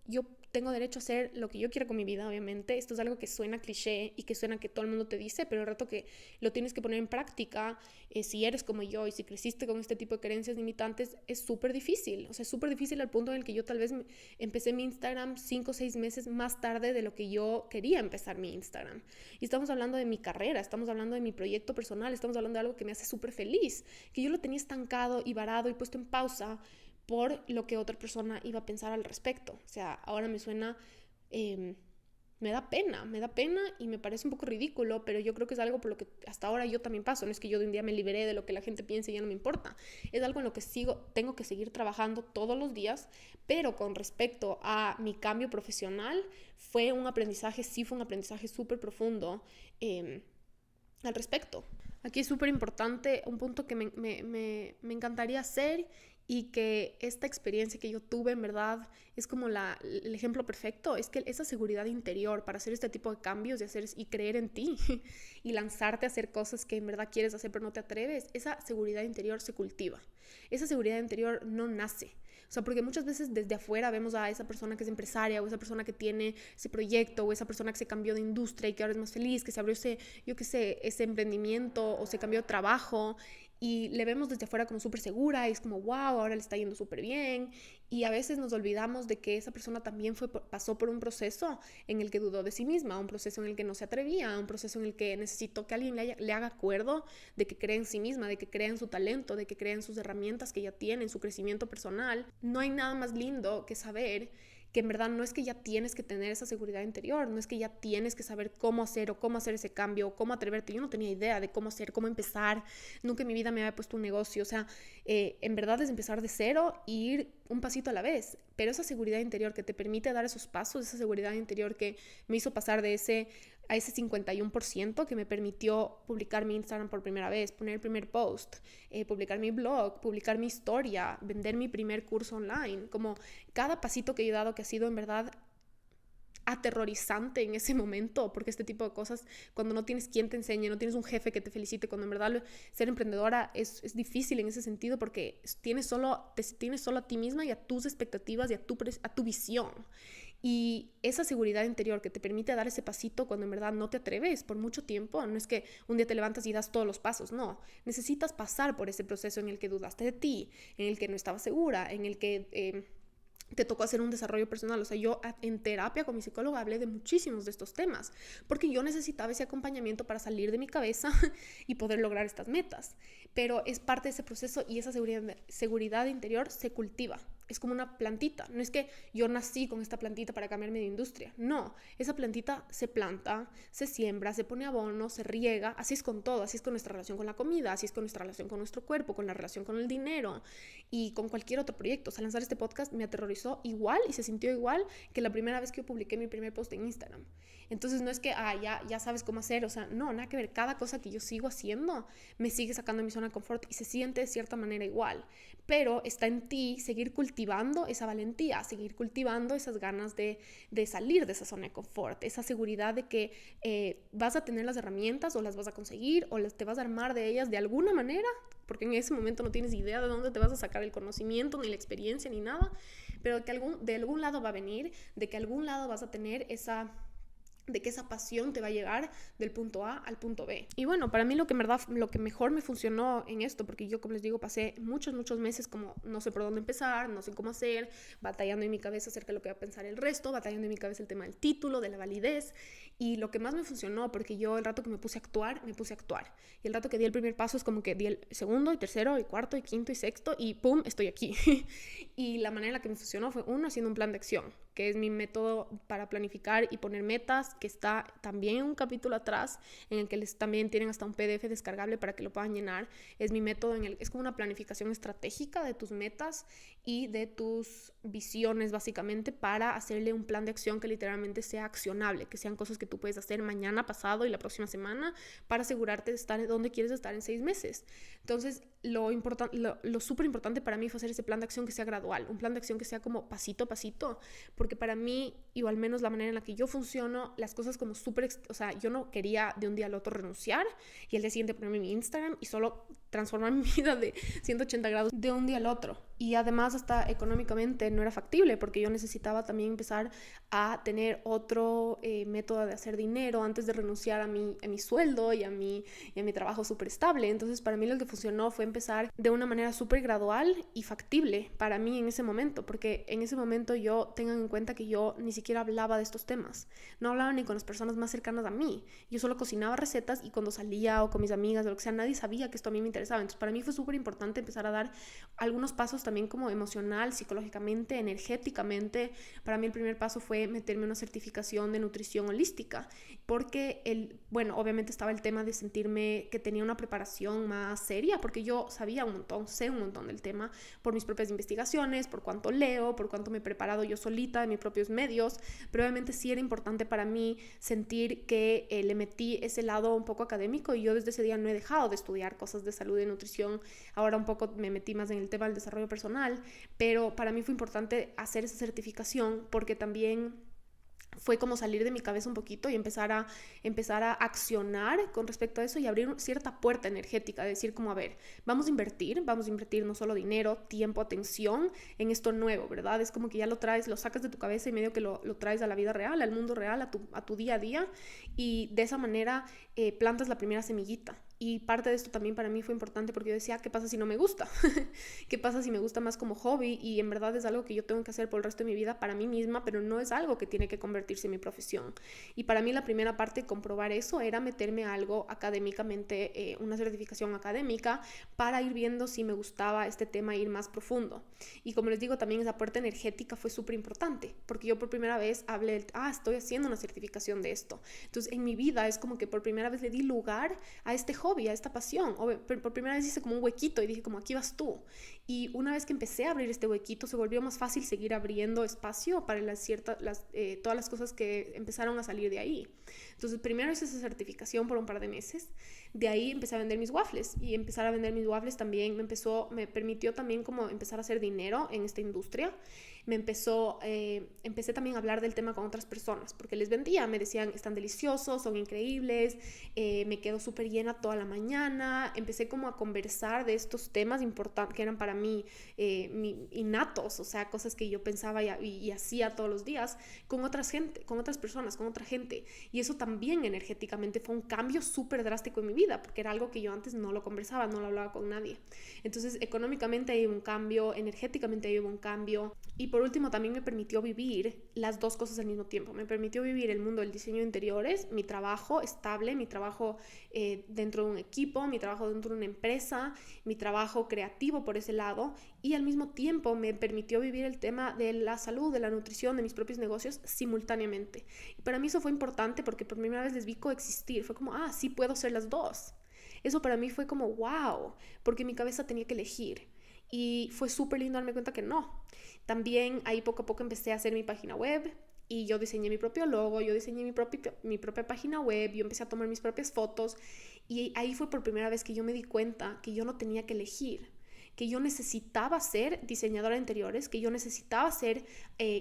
yo tengo derecho a hacer lo que yo quiera con mi vida, obviamente. Esto es algo que suena cliché y que suena que todo el mundo te dice, pero el rato que lo tienes que poner en práctica, si eres como yo y si creciste con este tipo de creencias limitantes, es súper difícil. O sea, es súper difícil al punto en el que yo tal vez empecé mi Instagram 5 o 6 meses más tarde de lo que yo quería empezar mi Instagram. Y estamos hablando de mi carrera, estamos hablando de mi proyecto personal, estamos hablando de algo que me hace súper feliz, que yo lo tenía estancado y varado y puesto en pausa por lo que otra persona iba a pensar al respecto. O sea, ahora me suena, me da pena y me parece un poco ridículo, pero yo creo que es algo por lo que hasta ahora yo también paso. No es que yo de un día me liberé de lo que la gente piense y ya no me importa. Es algo en lo que tengo que seguir trabajando todos los días, pero con respecto a mi cambio profesional, fue un aprendizaje súper profundo al respecto. Aquí es súper importante un punto que me encantaría hacer, y que esta experiencia que yo tuve en verdad es como el ejemplo perfecto, es que esa seguridad interior para hacer este tipo de cambios y creer en ti y lanzarte a hacer cosas que en verdad quieres hacer pero no te atreves, esa seguridad interior se cultiva, esa seguridad interior no nace. O sea, porque muchas veces desde afuera vemos a esa persona que es empresaria o esa persona que tiene ese proyecto o esa persona que se cambió de industria y que ahora es más feliz, que se abrió ese emprendimiento o se cambió de trabajo, y le vemos desde afuera como súper segura y es como, wow, ahora le está yendo súper bien. Y a veces nos olvidamos de que esa persona también pasó por un proceso en el que dudó de sí misma, un proceso en el que no se atrevía, un proceso en el que necesitó que alguien le haga acuerdo de que cree en sí misma, de que cree en su talento, de que cree en sus herramientas que ya tiene, en su crecimiento personal. No hay nada más lindo que saber que en verdad no es que ya tienes que tener esa seguridad interior, no es que ya tienes que saber cómo hacer o cómo hacer ese cambio o cómo atreverte. Yo no tenía idea de cómo hacer, cómo empezar, nunca en mi vida me había puesto un negocio, o sea, en verdad es empezar de cero e ir un pasito a la vez, pero esa seguridad interior que te permite dar esos pasos, esa seguridad interior que me hizo pasar a ese 51%, que me permitió publicar mi Instagram por primera vez, poner el primer post, publicar mi blog, publicar mi historia, vender mi primer curso online, como cada pasito que he dado que ha sido en verdad aterrorizante en ese momento, porque este tipo de cosas, cuando no tienes quien te enseñe, no tienes un jefe que te felicite, cuando en verdad ser emprendedora es difícil en ese sentido, porque tienes solo a ti misma y a tus expectativas y a tu visión. Y esa seguridad interior que te permite dar ese pasito cuando en verdad no te atreves por mucho tiempo, no es que un día te levantas y das todos los pasos, no. Necesitas pasar por ese proceso en el que dudaste de ti, en el que no estabas segura, en el que te tocó hacer un desarrollo personal. O sea, yo en terapia con mi psicóloga hablé de muchísimos de estos temas, porque yo necesitaba ese acompañamiento para salir de mi cabeza y poder lograr estas metas. Pero es parte de ese proceso y esa seguridad interior se cultiva. Es como una plantita. No es que yo nací con esta plantita para cambiarme de industria. No, esa plantita se planta, se siembra, se pone abono, se riega. Así es con todo. Así es con nuestra relación con la comida, así es con nuestra relación con nuestro cuerpo, con la relación con el dinero y con cualquier otro proyecto. O sea, lanzar este podcast me aterrorizó igual y se sintió igual que la primera vez que yo publiqué mi primer post en Instagram. Entonces no es que ya sabes cómo hacer. O sea, no, nada que ver. Cada cosa que yo sigo haciendo me sigue sacando de mi zona de confort y se siente de cierta manera igual. Pero está en ti seguir cultivando esa valentía, seguir cultivando esas ganas de salir de esa zona de confort, esa seguridad de que vas a tener las herramientas o las vas a conseguir o te vas a armar de ellas de alguna manera, porque en ese momento no tienes idea de dónde te vas a sacar el conocimiento, ni la experiencia, ni nada, pero que de algún lado va a venir, de que algún lado vas a tener de que esa pasión te va a llegar del punto A al punto B. Y bueno, para mí lo que mejor me funcionó en esto, porque yo, como les digo, pasé muchos meses como no sé por dónde empezar, no sé cómo hacer, batallando en mi cabeza acerca de lo que va a pensar el resto, batallando en mi cabeza el tema del título, de la validez, y lo que más me funcionó, porque yo el rato que me puse a actuar, y el rato que di el primer paso es como que di el segundo, y tercero, y cuarto, y quinto, y sexto, y ¡pum!, estoy aquí. Y la manera en la que me funcionó fue, uno, haciendo un plan de acción, que es mi método para planificar y poner metas, que está también en un capítulo atrás, en el que también tienen hasta un PDF descargable para que lo puedan llenar. Es mi método, es como una planificación estratégica de tus metas y de tus visiones, básicamente, para hacerle un plan de acción que literalmente sea accionable, que sean cosas que tú puedes hacer mañana, pasado y la próxima semana para asegurarte de estar donde quieres estar en 6 meses. Entonces, lo súper importante para mí fue hacer ese plan de acción que sea gradual, un plan de acción que sea como pasito a pasito, porque para mí, o al menos la manera en la que yo funciono, las cosas como o sea, yo no quería de un día al otro renunciar y el día siguiente ponerme mi Instagram y solo transformar mi vida de 180 grados de un día al otro. Y además hasta económicamente no era factible, porque yo necesitaba también empezar a tener otro método de hacer dinero antes de renunciar a mi sueldo y a mi trabajo súper estable. Entonces para mí lo que funcionó fue empezar de una manera súper gradual y factible para mí en ese momento, porque en ese momento tengan en cuenta que yo ni siquiera hablaba de estos temas, no hablaba ni con las personas más cercanas a mí, yo solo cocinaba recetas y cuando salía o con mis amigas o lo que sea, nadie sabía que esto a mí me interesaba. Entonces para mí fue súper importante empezar a dar algunos pasos también como emocional, psicológicamente, energéticamente. Para mí el primer paso fue meterme una certificación de nutrición holística, porque obviamente estaba el tema de sentirme que tenía una preparación más seria, porque yo sabía sé un montón del tema por mis propias investigaciones, por cuánto leo, por cuánto me he preparado yo solita en mis propios medios, pero obviamente sí era importante para mí sentir que le metí ese lado un poco académico, y yo desde ese día no he dejado de estudiar cosas de salud y nutrición. Ahora un poco me metí más en el tema del desarrollo personal, pero para mí fue importante hacer esa certificación porque también fue como salir de mi cabeza un poquito y empezar a accionar con respecto a eso y abrir cierta puerta energética, de decir como, a ver, vamos a invertir no solo dinero, tiempo, atención en esto nuevo, ¿verdad? Es como que ya lo sacas de tu cabeza y medio que lo traes a la vida real, al mundo real, a tu día a día, y de esa manera plantas la primera semillita. Y parte de esto también para mí fue importante porque yo decía, ¿qué pasa si no me gusta? ¿Qué pasa si me gusta más como hobby? Y en verdad es algo que yo tengo que hacer por el resto de mi vida para mí misma, pero no es algo que tiene que convertirse en mi profesión. Y para mí la primera parte de comprobar eso era meterme a algo académicamente, una certificación académica, para ir viendo si me gustaba este tema, ir más profundo. Y como les digo, también esa puerta energética fue súper importante, porque yo por primera vez hablé, estoy haciendo una certificación de esto. Entonces en mi vida es como que por primera vez le di lugar a este hobby, a esta pasión. Por primera vez hice como un huequito y dije como, aquí vas tú. Y una vez que empecé a abrir este huequito, se volvió más fácil seguir abriendo espacio para todas las cosas que empezaron a salir de ahí. Entonces primero hice esa certificación por un par de meses. De ahí empecé a vender mis waffles, y empezar a vender mis waffles también me permitió también como empezar a hacer dinero en esta industria. empecé también a hablar del tema con otras personas, porque les vendía, me decían, están deliciosos, son increíbles, me quedo súper llena toda la mañana. Empecé como a conversar de estos temas importantes que eran para mí innatos, o sea, cosas que yo pensaba y hacía todos los días con otras personas, con otra gente. Y eso también energéticamente fue un cambio súper drástico en mi vida, porque era algo que yo antes no lo conversaba, no lo hablaba con nadie. Entonces, económicamente ahí hubo un cambio, energéticamente ahí hubo un cambio. Y por último, también me permitió vivir las dos cosas al mismo tiempo. Me permitió vivir el mundo del diseño de interiores, mi trabajo estable, mi trabajo dentro de un equipo, mi trabajo dentro de una empresa, mi trabajo creativo por ese lado, y al mismo tiempo me permitió vivir el tema de la salud, de la nutrición, de mis propios negocios simultáneamente. Y para mí eso fue importante porque por primera vez les vi coexistir. Fue como, sí puedo ser las dos. Eso para mí fue como, wow, porque mi cabeza tenía que elegir. Y fue súper lindo darme cuenta que no. También ahí poco a poco empecé a hacer mi página web y yo diseñé mi propio logo, yo diseñé mi propia página web, yo empecé a tomar mis propias fotos y ahí fue por primera vez que yo me di cuenta que yo no tenía que elegir, que yo necesitaba ser diseñadora de interiores, que yo necesitaba ser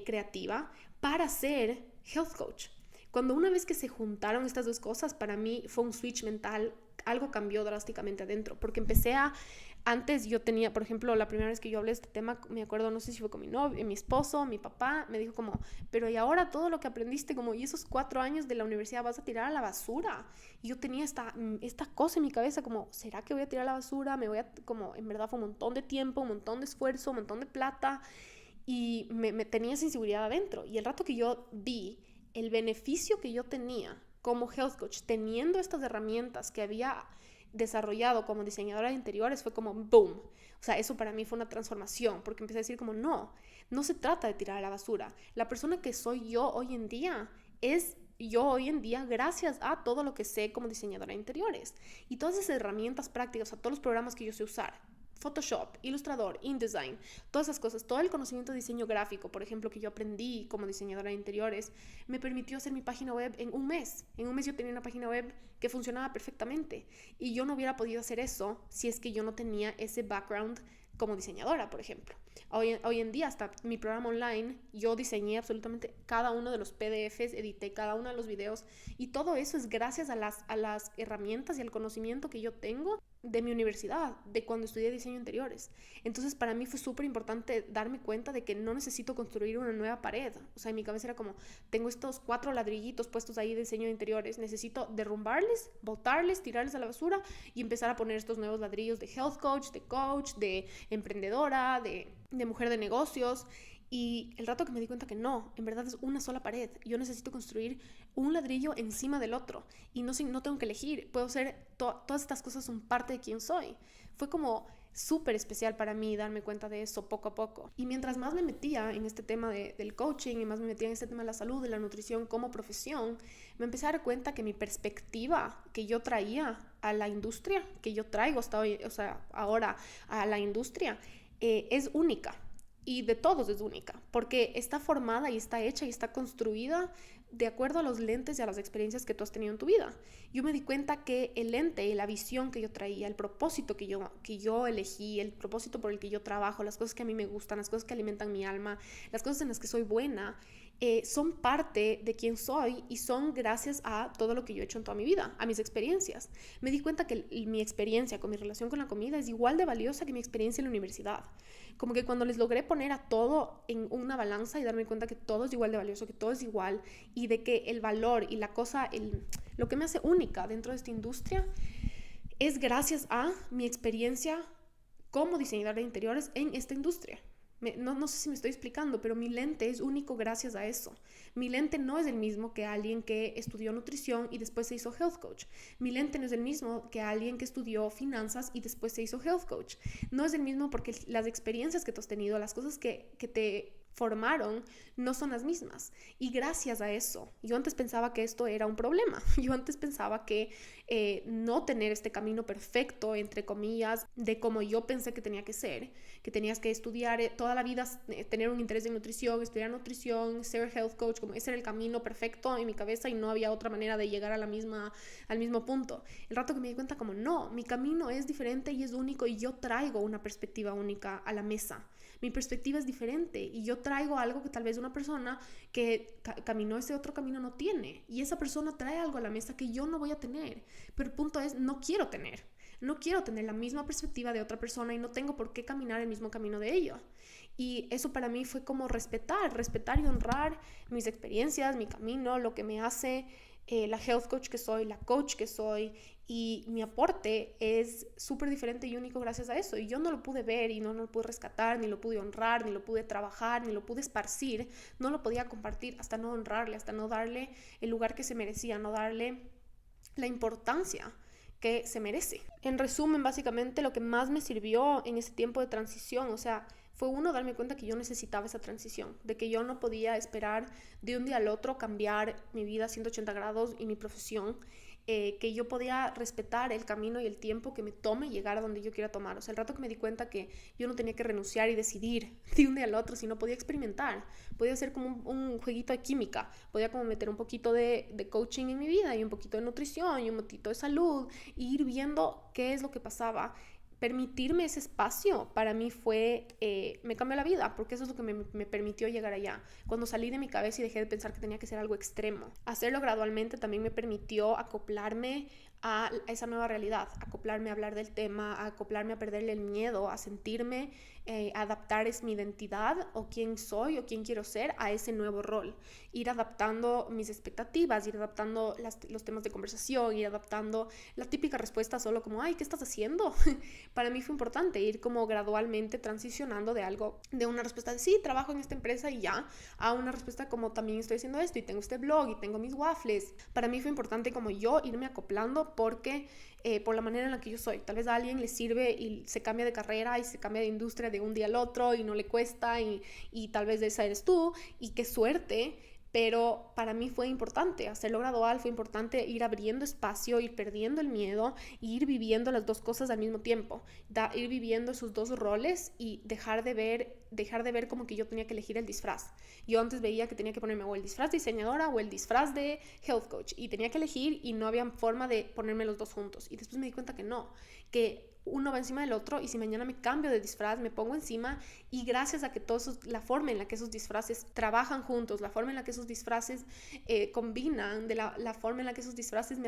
creativa para ser health coach. Cuando una vez que se juntaron estas dos cosas, para mí fue un switch mental, algo cambió drásticamente adentro, porque antes yo tenía, por ejemplo, la primera vez que yo hablé de este tema, me acuerdo, no sé si fue con mi novio, mi esposo, mi papá, me dijo como, pero y ahora todo lo que aprendiste, como, y esos 4 años de la universidad vas a tirar a la basura. Y yo tenía esta cosa en mi cabeza, como, ¿será que voy a tirar a la basura? Como, en verdad fue un montón de tiempo, un montón de esfuerzo, un montón de plata, y me tenía esa inseguridad adentro. Y el rato que yo vi el beneficio que yo tenía como health coach, teniendo estas herramientas que había desarrollado como diseñadora de interiores, fue como boom. O sea, eso para mí fue una transformación, porque empecé a decir como no se trata de tirar a la basura. La persona que soy yo hoy en día es yo hoy en día gracias a todo lo que sé como diseñadora de interiores y todas esas herramientas prácticas, o sea, todos los programas que yo sé usar. Photoshop, Illustrator, InDesign, todas esas cosas, todo el conocimiento de diseño gráfico, por ejemplo, que yo aprendí como diseñadora de interiores, me permitió hacer mi página web en un mes. En un mes yo tenía una página web que funcionaba perfectamente y yo no hubiera podido hacer eso si es que yo no tenía ese background como diseñadora, por ejemplo. Hoy en día, hasta mi programa online, yo diseñé absolutamente cada uno de los PDFs, edité cada uno de los videos y todo eso es gracias a las herramientas y al conocimiento que yo tengo de mi universidad, de cuando estudié diseño de interiores. Entonces para mí fue súper importante darme cuenta de que no necesito construir una nueva pared. O sea, en mi cabeza era como, tengo estos 4 ladrillitos puestos ahí de diseño de interiores, necesito derrumbarles, botarles, tirarles a la basura y empezar a poner estos nuevos ladrillos de health coach, de emprendedora, de mujer de negocios. Y el rato que me di cuenta que no, en verdad es una sola pared. Yo necesito construir un ladrillo encima del otro. Y no tengo que elegir. Puedo ser, todas estas cosas son parte de quién soy. Fue como súper especial para mí darme cuenta de eso poco a poco. Y mientras más me metía en este tema del coaching y más me metía en este tema de la salud, de la nutrición como profesión, me empecé a dar cuenta que mi perspectiva que yo traía a la industria, que yo traigo hasta hoy, o sea, ahora a la industria, es única. Y de todos es única, porque está formada y está hecha y está construida de acuerdo a los lentes y a las experiencias que tú has tenido en tu vida. Yo me di cuenta que el lente y la visión que yo traía, el propósito que yo elegí, el propósito por el que yo trabajo, las cosas que a mí me gustan, las cosas que alimentan mi alma, las cosas en las que soy buena, son parte de quién soy y son gracias a todo lo que yo he hecho en toda mi vida, a mis experiencias. Me di cuenta que mi experiencia con mi relación con la comida es igual de valiosa que mi experiencia en la universidad. Como que cuando les logré poner a todo en una balanza y darme cuenta que todo es igual de valioso, que todo es igual y de que el valor y la cosa, lo que me hace única dentro de esta industria es gracias a mi experiencia como diseñadora de interiores en esta industria. No sé si me estoy explicando, pero mi lente es único gracias a eso. Mi lente no es el mismo que alguien que estudió nutrición y después se hizo health coach. Mi lente no es el mismo que alguien que estudió finanzas y después se hizo health coach. No es el mismo porque las experiencias que tú has tenido, las cosas que te formaron no son las mismas. Y gracias a eso, yo antes pensaba que esto era un problema. Yo antes pensaba que no tener este camino perfecto, entre comillas, de como yo pensé que tenía que ser, que tenías que estudiar toda la vida, tener un interés en nutrición, estudiar nutrición, ser health coach, como ese era el camino perfecto en mi cabeza y no había otra manera de llegar al mismo punto. El rato que me di cuenta como no, mi camino es diferente y es único y yo traigo una perspectiva única a la mesa. mi perspectiva es diferente y yo traigo algo que tal vez una persona que caminó ese otro camino no tiene, y esa persona trae algo a la mesa que yo no voy a tener, pero el punto es, no quiero tener la misma perspectiva de otra persona y no tengo por qué caminar el mismo camino de ello. Y eso para mí fue como respetar y honrar mis experiencias, mi camino, lo que me hace la health coach que soy, la coach que soy, y mi aporte es súper diferente y único gracias a eso. Y yo no lo pude ver y no lo pude rescatar, ni lo pude honrar, ni lo pude trabajar, ni lo pude esparcir, no lo podía compartir hasta no honrarle, hasta no darle el lugar que se merecía, no darle la importancia que se merece. En resumen, básicamente lo que más me sirvió en ese tiempo de transición, o sea, fue uno, darme cuenta que yo necesitaba esa transición, de que yo no podía esperar de un día al otro cambiar mi vida a 180 grados y mi profesión, que yo podía respetar el camino y el tiempo que me tome llegar a donde yo quiera tomar. O sea, el rato que me di cuenta que yo no tenía que renunciar y decidir de un día al otro, sino podía experimentar, podía hacer como un jueguito de química, podía como meter un poquito de coaching en mi vida y un poquito de nutrición y un poquito de salud, y ir viendo qué es lo que pasaba. Permitirme ese espacio para mí fue, me cambió la vida, porque eso es lo que me permitió llegar allá. Cuando salí de mi cabeza y dejé de pensar que tenía que ser algo extremo. Hacerlo gradualmente también me permitió acoplarme a esa nueva realidad, acoplarme a hablar del tema, acoplarme a perderle el miedo, a sentirme, adaptar mi identidad o quién soy o quién quiero ser a ese nuevo rol. Ir adaptando mis expectativas, ir adaptando los temas de conversación, ir adaptando la típica respuesta solo como, ay, ¿qué estás haciendo? Para mí fue importante ir como gradualmente transicionando de una respuesta de sí, trabajo en esta empresa y ya, a una respuesta como también estoy haciendo esto y tengo este blog y tengo mis waffles. Para mí fue importante como yo irme acoplando porque por la manera en la que yo soy. Tal vez a alguien le sirve y se cambia de carrera y se cambia de industria de un día al otro y no le cuesta y tal vez esa eres tú y qué suerte. Pero para mí fue importante hacerlo gradual, fue importante ir abriendo espacio, ir perdiendo el miedo e ir viviendo las dos cosas al mismo tiempo, ir viviendo esos dos roles y dejar de ver como que yo tenía que elegir el disfraz. Yo antes veía que tenía que ponerme o el disfraz de diseñadora o el disfraz de health coach y tenía que elegir y no había forma de ponerme los dos juntos. Y después me di cuenta que no, que uno va encima del otro y si mañana me cambio de disfraz, me pongo encima y gracias a que la forma en la que esos disfraces trabajan juntos, la forma en la que esos disfraces combinan, de la forma en la que esos disfraces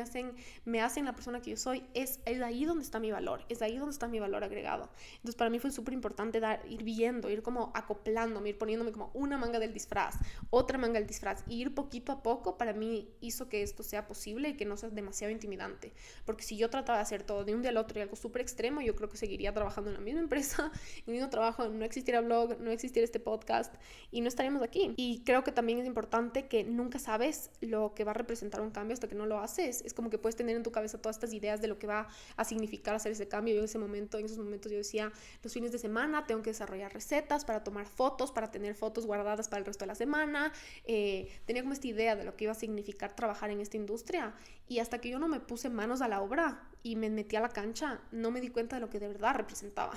me hacen la persona que yo soy, es ahí donde está mi valor, es ahí donde está mi valor agregado. Entonces para mí fue súper importante ir viendo, ir como acoplándome, ir poniéndome como una manga del disfraz, otra manga del disfraz, y ir poquito a poco para mí hizo que esto sea posible y que no sea demasiado intimidante, porque si yo trataba de hacer todo de un día al otro y algo súper extremo, yo creo que seguiría trabajando en la misma empresa, en el mismo trabajo, no existiría blog, no existiría este podcast y no estaríamos aquí. Y creo que también es importante que nunca sabes lo que va a representar un cambio hasta que no lo haces. Es como que puedes tener en tu cabeza todas estas ideas de lo que va a significar hacer ese cambio. Yo en esos momentos yo decía, los fines de semana tengo que desarrollar recetas para tomar fotos, para tener fotos guardadas para el resto de la semana. Tenía como esta idea de lo que iba a significar trabajar en esta industria, y hasta que yo no me puse manos a la obra y me metí a la cancha, no me di cuenta de lo que de verdad representaba.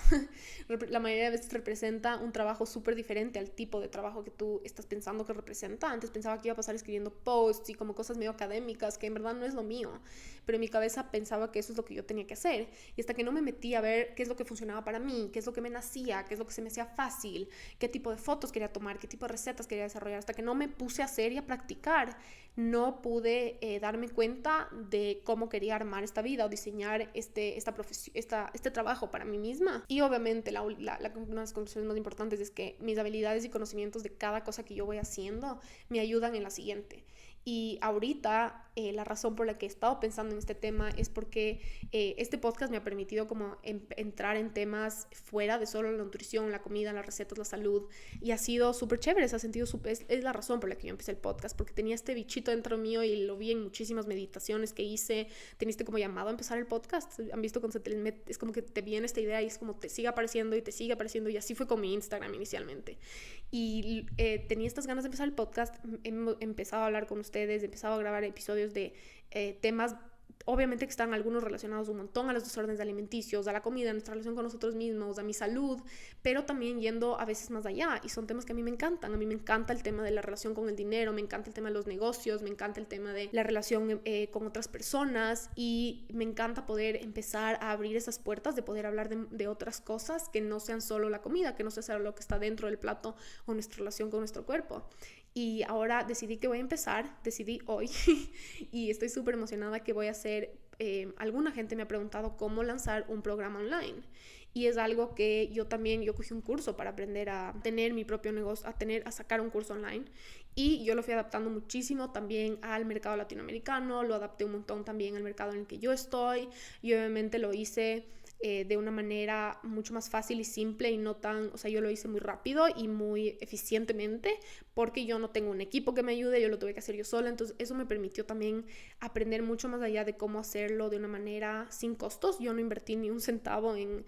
La mayoría de veces representa un trabajo súper diferente al tipo de trabajo que tú estás pensando que representa. Antes pensaba que iba a pasar escribiendo posts y como cosas medio académicas, que en verdad no es lo mío, pero en mi cabeza pensaba que eso es lo que yo tenía que hacer. Y hasta que no me metí a ver qué es lo que funcionaba para mí, qué es lo que me nacía, qué es lo que se me hacía fácil, qué tipo de fotos quería tomar, qué tipo de recetas quería desarrollar, hasta que no me puse a hacer y a practicar, no pude darme cuenta de cómo quería armar esta vida o diseñar este trabajo para mí misma. Y obviamente una de las conclusiones más importantes es que mis habilidades y conocimientos de cada cosa que yo voy haciendo me ayudan en la siguiente. Y ahorita la razón por la que he estado pensando en este tema es porque este podcast me ha permitido como entrar en temas fuera de solo la nutrición, la comida, las recetas, la salud, y ha sido súper chévere. Es la razón por la que yo empecé el podcast, porque tenía este bichito dentro mío y lo vi en muchísimas meditaciones que hice. Tenía este como llamado a empezar el podcast. Han visto cuando es como que te viene esta idea y es como te sigue apareciendo y te sigue apareciendo, y así fue con mi Instagram inicialmente. Y tenía estas ganas de empezar el podcast. He empezado a hablar con ustedes, he empezado a grabar episodios de temas obviamente que están algunos relacionados un montón a los desórdenes alimenticios, a la comida, a nuestra relación con nosotros mismos, a mi salud, pero también yendo a veces más allá, y son temas que a mí me encantan. A mí me encanta el tema de la relación con el dinero, me encanta el tema de los negocios, me encanta el tema de la relación con otras personas, y me encanta poder empezar a abrir esas puertas de poder hablar de otras cosas que no sean solo la comida, que no sea solo lo que está dentro del plato o nuestra relación con nuestro cuerpo. Y ahora decidí que voy a empezar, decidí hoy y estoy súper emocionada que voy a hacer, alguna gente me ha preguntado cómo lanzar un programa online. Y es algo que yo cogí un curso para aprender a tener mi propio negocio, a sacar un curso online. Y yo lo fui adaptando muchísimo también al mercado latinoamericano, lo adapté un montón también al mercado en el que yo estoy, y obviamente lo hice de una manera mucho más fácil y simple, y no tan, o sea, yo lo hice muy rápido y muy eficientemente, porque yo no tengo un equipo que me ayude, yo lo tuve que hacer yo sola. Entonces eso me permitió también aprender mucho más allá de cómo hacerlo de una manera sin costos. Yo no invertí ni un centavo en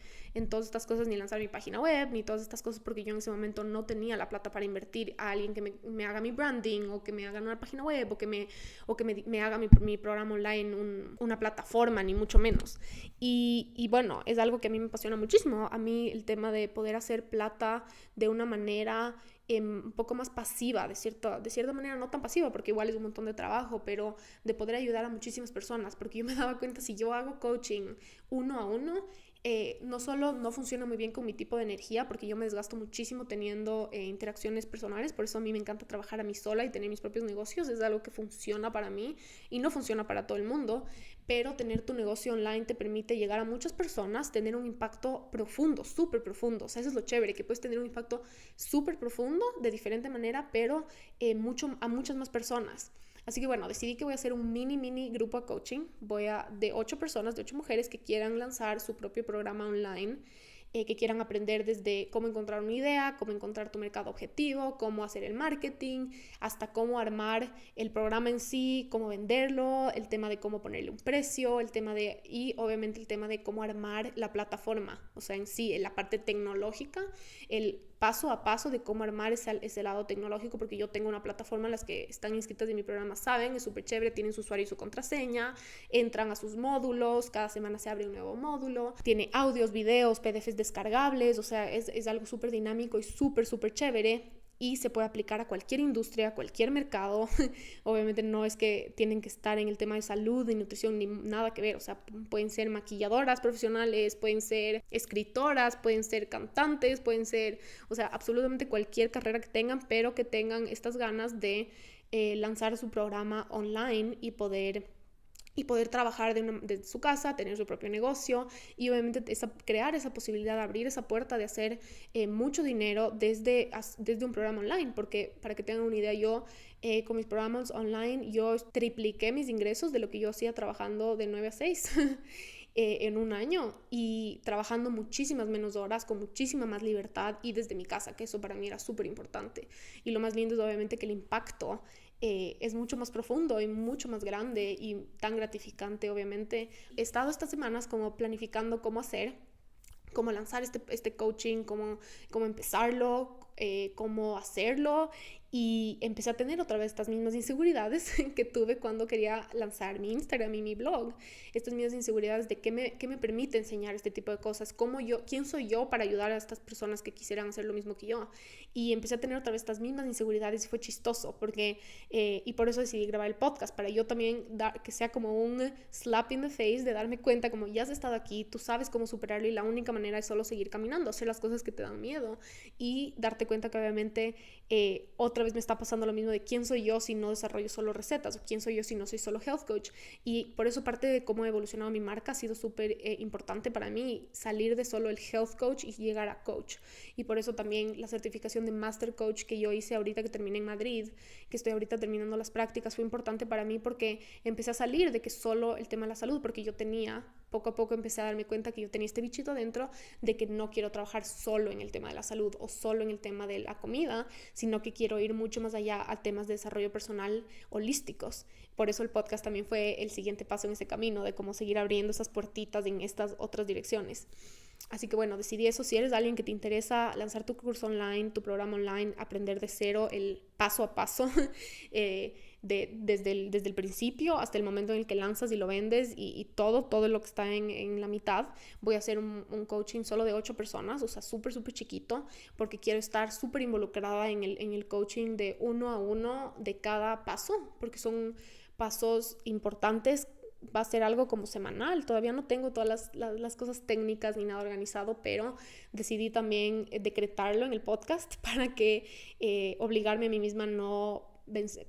todas estas cosas, ni lanzar mi página web, ni todas estas cosas, porque yo en ese momento no tenía la plata para invertir a alguien que me haga mi branding, o que me haga una página web, o que me haga mi programa online, una plataforma, ni mucho menos. Y bueno, es algo que a mí me apasiona muchísimo. A mí el tema de poder hacer plata de una manera un poco más pasiva, de cierta manera no tan pasiva, porque igual es un montón de trabajo, pero de poder ayudar a muchísimas personas, porque yo me daba cuenta, si yo hago coaching uno a uno, no solo no funciona muy bien con mi tipo de energía, porque yo me desgasto muchísimo teniendo interacciones personales. Por eso a mí me encanta trabajar a mí sola y tener mis propios negocios. Es algo que funciona para mí y no funciona para todo el mundo, pero tener tu negocio online te permite llegar a muchas personas, tener un impacto profundo, súper profundo. O sea, eso es lo chévere, que puedes tener un impacto súper profundo de diferente manera, pero a muchas más personas. Así que bueno, decidí que voy a hacer un mini grupo de coaching. De 8 personas, de 8 mujeres que quieran lanzar su propio programa online, que quieran aprender desde cómo encontrar una idea, cómo encontrar tu mercado objetivo, cómo hacer el marketing, hasta cómo armar el programa en sí, cómo venderlo, el tema de cómo ponerle un precio, y obviamente el tema de cómo armar la plataforma, o sea, en sí, en la parte tecnológica, el paso a paso de cómo armar ese lado tecnológico, porque yo tengo una plataforma, las que están inscritas en mi programa saben, es súper chévere, tienen su usuario y su contraseña, entran a sus módulos, cada semana se abre un nuevo módulo, tiene audios, videos, PDFs descargables, o sea, es algo súper dinámico y súper chévere. Y se puede aplicar a cualquier industria, a cualquier mercado. Obviamente no es que tienen que estar en el tema de salud, de nutrición, ni nada que ver. O sea, pueden ser maquilladoras profesionales, pueden ser escritoras, pueden ser cantantes, pueden ser, o sea, absolutamente cualquier carrera que tengan, pero que tengan estas ganas de lanzar su programa online y poder trabajar de su casa, tener su propio negocio, y obviamente crear esa posibilidad de abrir esa puerta de hacer mucho dinero desde un programa online. Porque para que tengan una idea, yo con mis programas online yo tripliqué mis ingresos de lo que yo hacía trabajando de 9 a 6 en un año, y trabajando muchísimas menos horas, con muchísima más libertad, y desde mi casa, que eso para mí era súper importante. Y lo más lindo es obviamente que el impacto es mucho más profundo y mucho más grande y tan gratificante. Obviamente he estado estas semanas como planificando cómo lanzar este coaching, cómo empezarlo, cómo hacerlo, y empecé a tener otra vez estas mismas inseguridades que tuve cuando quería lanzar mi Instagram y mi blog. Estas mismas inseguridades de qué me permite enseñar este tipo de cosas, quién soy yo para ayudar a estas personas que quisieran hacer lo mismo que yo. Y empecé a tener otra vez estas mismas inseguridades, y fue chistoso porque, y por eso decidí grabar el podcast, para yo también que sea como un slap in the face, de darme cuenta como ya has estado aquí, tú sabes cómo superarlo, y la única manera es solo seguir caminando, hacer las cosas que te dan miedo, y darte cuenta que obviamente otra vez me está pasando lo mismo de quién soy yo si no desarrollo solo recetas, o quién soy yo si no soy solo health coach. Y por eso parte de cómo he evolucionado mi marca ha sido súper importante para mí, salir de solo el health coach y llegar a coach. Y por eso también la certificación de Master Coach que yo hice ahorita que terminé en Madrid, que estoy ahorita terminando las prácticas, fue importante para mí, porque empecé a salir de que solo el tema de la salud, porque poco a poco empecé a darme cuenta que yo tenía este bichito dentro de que no quiero trabajar solo en el tema de la salud o solo en el tema de la comida, sino que quiero ir mucho más allá a temas de desarrollo personal holísticos. Por eso el podcast también fue el siguiente paso en ese camino de cómo seguir abriendo esas puertitas en estas otras direcciones. Así que bueno, decidí eso. Si eres alguien que te interesa lanzar tu curso online, tu programa online, aprender de cero, el paso a paso, desde el principio hasta el momento en el que lanzas y lo vendes y todo lo que está en la mitad, voy a hacer un coaching solo de 8 personas, o sea, súper chiquito, porque quiero estar súper involucrada en el coaching de 1 a 1 de cada paso, porque son pasos importantes. Va a ser algo como semanal, todavía no tengo todas las cosas técnicas ni nada organizado, pero decidí también decretarlo en el podcast para que obligarme a mí misma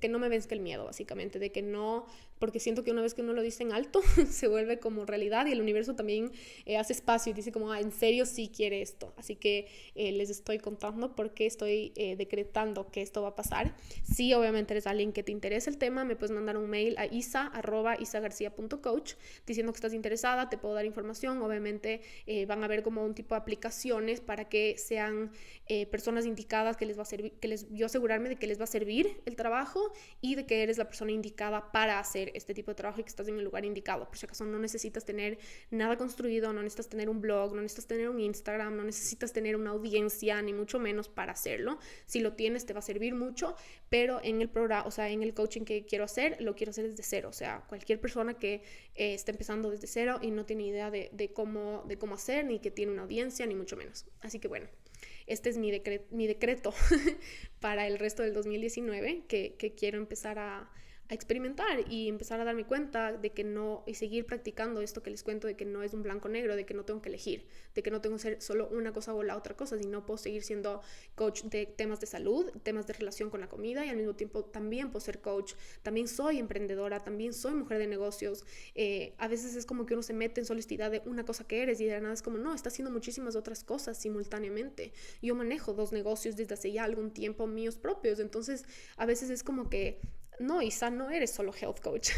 que no me venzca el miedo, básicamente, de que no, porque siento que una vez que uno lo dice en alto, se vuelve como realidad y el universo también hace espacio y dice como, en serio sí quiere esto. Así que les estoy contando porque estoy decretando que esto va a pasar. Si obviamente eres alguien que te interesa el tema, me puedes mandar un mail a isa@isagarcia.coach diciendo que estás interesada, te puedo dar información. Obviamente van a haber como un tipo de aplicaciones para que sean personas indicadas que les va a servir, yo asegurarme de que les va a servir el trabajo y de que eres la persona indicada para hacer este tipo de trabajo y que estás en el lugar indicado. Por si acaso no necesitas tener nada construido, no necesitas tener un blog, no necesitas tener un Instagram, no necesitas tener una audiencia, ni mucho menos para hacerlo. Si lo tienes, te va a servir mucho, pero en el programa, o sea, en el coaching que quiero hacer, lo quiero hacer desde cero. O sea, cualquier persona que está empezando desde cero y no tiene idea de cómo hacer, ni que tiene una audiencia, ni mucho menos. Así que bueno, este es mi decreto para el resto del 2019, que quiero empezar a experimentar y empezar a darme cuenta de que no, y seguir practicando esto que les cuento, de que no es un blanco-negro, de que no tengo que elegir, de que no tengo que ser solo una cosa o la otra cosa, sino puedo seguir siendo coach de temas de salud, temas de relación con la comida, y al mismo tiempo también puedo ser coach, también soy emprendedora, también soy mujer de negocios. A veces es como que uno se mete en soledad de una cosa que eres y de la nada es como, no, está haciendo muchísimas otras cosas simultáneamente. Yo manejo 2 negocios desde hace ya algún tiempo míos propios, entonces a veces es como que no, Isa, no eres solo health coach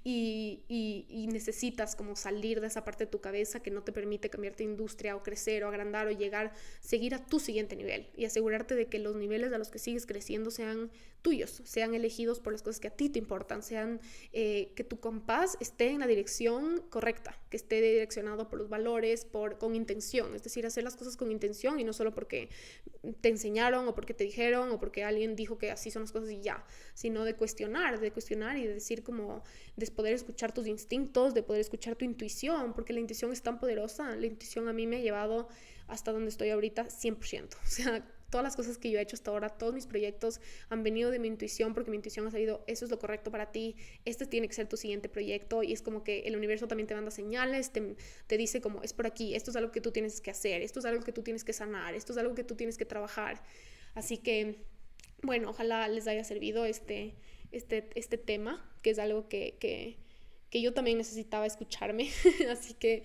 y necesitas como salir de esa parte de tu cabeza que no te permite cambiarte de industria o crecer o agrandar o llegar, seguir a tu siguiente nivel y asegurarte de que los niveles a los que sigues creciendo sean tuyos, sean elegidos por las cosas que a ti te importan, sean que tu compás esté en la dirección correcta, que esté direccionado por los valores, con intención, es decir, hacer las cosas con intención y no solo porque te enseñaron o porque te dijeron o porque alguien dijo que así son las cosas y ya, sino de cuestionar y de decir como, de poder escuchar tus instintos, de poder escuchar tu intuición, porque la intuición es tan poderosa. La intuición a mí me ha llevado hasta donde estoy ahorita 100%. O sea, todas las cosas que yo he hecho hasta ahora, todos mis proyectos han venido de mi intuición, porque mi intuición ha sabido, eso es lo correcto para ti, este tiene que ser tu siguiente proyecto, y es como que el universo también te manda señales, te dice como, es por aquí, esto es algo que tú tienes que hacer, esto es algo que tú tienes que sanar, esto es algo que tú tienes que trabajar. Así que, bueno, ojalá les haya servido este tema, que es algo que yo también necesitaba escucharme. Así que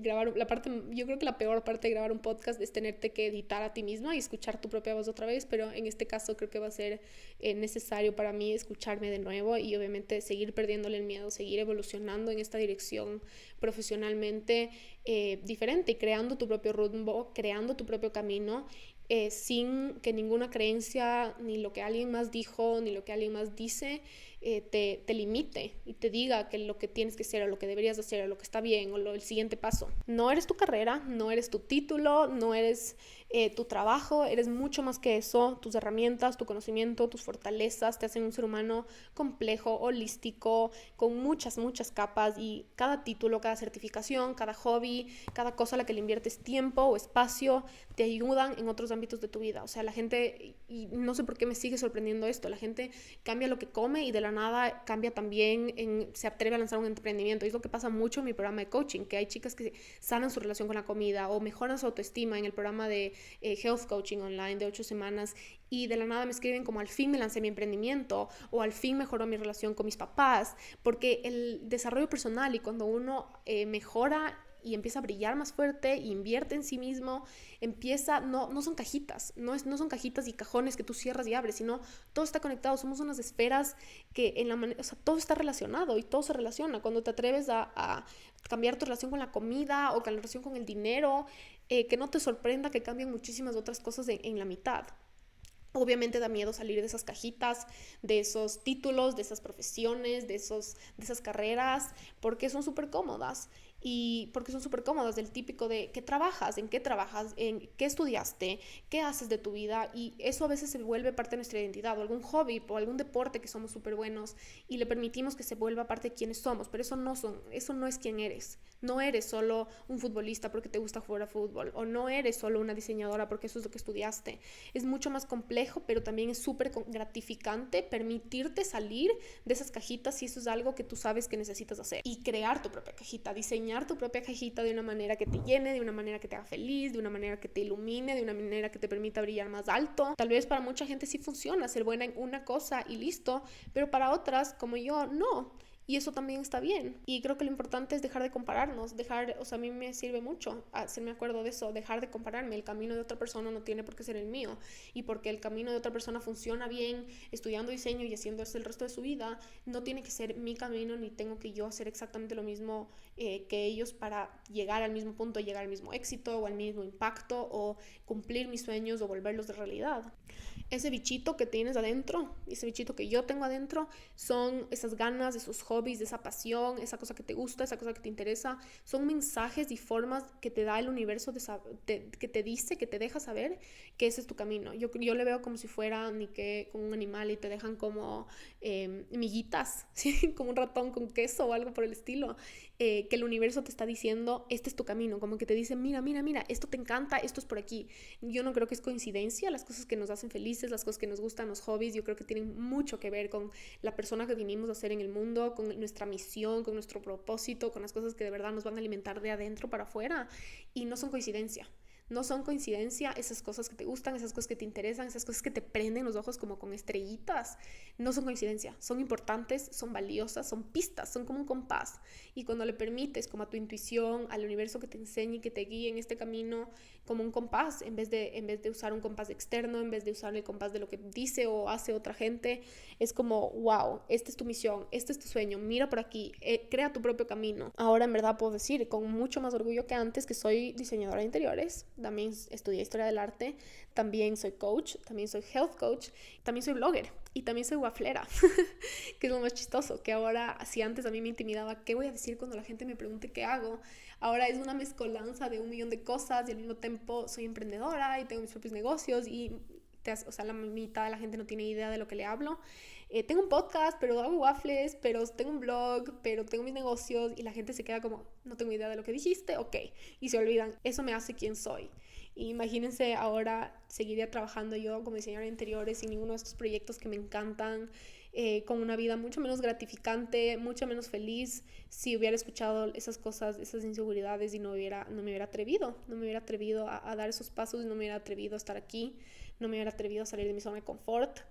yo creo que la peor parte de grabar un podcast es tenerte que editar a ti misma y escuchar tu propia voz otra vez, pero en este caso creo que va a ser necesario para mí escucharme de nuevo y obviamente seguir perdiéndole el miedo, seguir evolucionando en esta dirección profesionalmente diferente y creando tu propio rumbo, creando tu propio camino. Sin que ninguna creencia, ni lo que alguien más dijo, ni lo que alguien más dice, te limite y te diga que lo que tienes que hacer o lo que deberías hacer o lo que está bien o el siguiente paso. No eres tu carrera, no eres tu título, no eres tu trabajo, eres mucho más que eso. Tus herramientas, tu conocimiento, tus fortalezas te hacen un ser humano complejo, holístico, con muchas capas, y cada título, cada certificación, cada hobby, cada cosa a la que le inviertes tiempo o espacio, te ayudan en otros ámbitos de tu vida. O sea, la gente, y no sé por qué me sigue sorprendiendo esto, la gente cambia lo que come y de la nada cambia también, se atreve a lanzar un emprendimiento. Y es lo que pasa mucho en mi programa de coaching, que hay chicas que sanan su relación con la comida o mejoran su autoestima en el programa de Health Coaching Online de 8 semanas, y de la nada me escriben como, al fin me lancé mi emprendimiento, o al fin mejoró mi relación con mis papás, porque el desarrollo personal, y cuando uno mejora y empieza a brillar más fuerte, invierte en sí mismo, no son cajitas, no son cajitas y cajones que tú cierras y abres, sino todo está conectado, somos unas esferas que o sea, todo está relacionado y todo se relaciona. Cuando te atreves a cambiar tu relación con la comida o con la relación con el dinero, que no te sorprenda que cambien muchísimas otras cosas en la mitad. Obviamente da miedo salir de esas cajitas, de esos títulos, de esas profesiones, de esas carreras, porque son súper cómodas. y porque son súper cómodas, del típico de qué trabajas, en qué estudiaste, qué haces de tu vida, y eso a veces se vuelve parte de nuestra identidad, o algún hobby o algún deporte que somos súper buenos y le permitimos que se vuelva parte de quienes somos, pero eso no es quien eres. No eres solo un futbolista porque te gusta jugar a fútbol, o no eres solo una diseñadora porque eso es lo que estudiaste. Es mucho más complejo, pero también es súper gratificante permitirte salir de esas cajitas si eso es algo que tú sabes que necesitas hacer, y crear tu propia cajita, diseñar tu propia cajita de una manera que te llene, de una manera que te haga feliz, de una manera que te ilumine, de una manera que te permita brillar más alto. Tal vez para mucha gente sí funciona ser buena en una cosa y listo, pero para otras como yo no. Y eso también está bien. Y creo que lo importante es dejar de compararnos, o sea, a mí me sirve mucho hacerme acuerdo de eso, dejar de compararme. El camino de otra persona no tiene por qué ser el mío. Y porque el camino de otra persona funciona bien estudiando diseño y haciendo eso el resto de su vida, no tiene que ser mi camino, ni tengo que yo hacer exactamente lo mismo que ellos para llegar al mismo punto, llegar al mismo éxito o al mismo impacto o cumplir mis sueños o volverlos de realidad. Ese bichito que tienes adentro, ese bichito que yo tengo adentro, son esas ganas, esos hobbies, esa pasión, esa cosa que te gusta, esa cosa que te interesa. Son mensajes y formas que te da el universo, que te dice, que te deja saber que ese es tu camino. Yo le veo como si fuera ni que con un animal y te dejan como miguitas, ¿sí? Como un ratón con queso o algo por el estilo. Que el universo te está diciendo, este es tu camino, como que te dice, mira, esto te encanta, esto es por aquí. Yo no creo que es coincidencia, las cosas que nos hacen felices, las cosas que nos gustan, los hobbies, yo creo que tienen mucho que ver con la persona que vinimos a ser en el mundo, con nuestra misión, con nuestro propósito, con las cosas que de verdad nos van a alimentar de adentro para afuera, y no son coincidencia. No son coincidencia esas cosas que te gustan, esas cosas que te interesan, esas cosas que te prenden los ojos como con estrellitas. No son coincidencia, son importantes, son valiosas, son pistas, son como un compás. Y cuando le permites como a tu intuición, al universo que te enseñe y que te guíe en este camino como un compás, en vez de usar un compás externo, en vez de usar el compás de lo que dice o hace otra gente, es como, wow, esta es tu misión, este es tu sueño, mira por aquí, crea tu propio camino. Ahora en verdad puedo decir con mucho más orgullo que antes que soy diseñadora de interiores, también estudié historia del arte, también soy coach, también soy health coach, también soy blogger y también soy wafflera, que es lo más chistoso, que ahora, si antes a mí me intimidaba, ¿qué voy a decir cuando la gente me pregunte qué hago? Ahora es una mezcolanza de 1.000.000 de cosas y al mismo tiempo soy emprendedora y tengo mis propios negocios y o sea, la mitad de la gente no tiene idea de lo que le hablo. Tengo un podcast, pero hago waffles, pero tengo un blog, pero tengo mis negocios, y la gente se queda como, no tengo idea de lo que dijiste, ok, y se olvidan. Eso me hace quien soy. Y imagínense ahora seguiría trabajando yo como diseñadora de interiores sin ninguno de estos proyectos que me encantan, con una vida mucho menos gratificante, mucho menos feliz, si hubiera escuchado esas cosas, esas inseguridades, y no me hubiera atrevido a dar esos pasos, no me hubiera atrevido a estar aquí, no me hubiera atrevido a salir de mi zona de confort.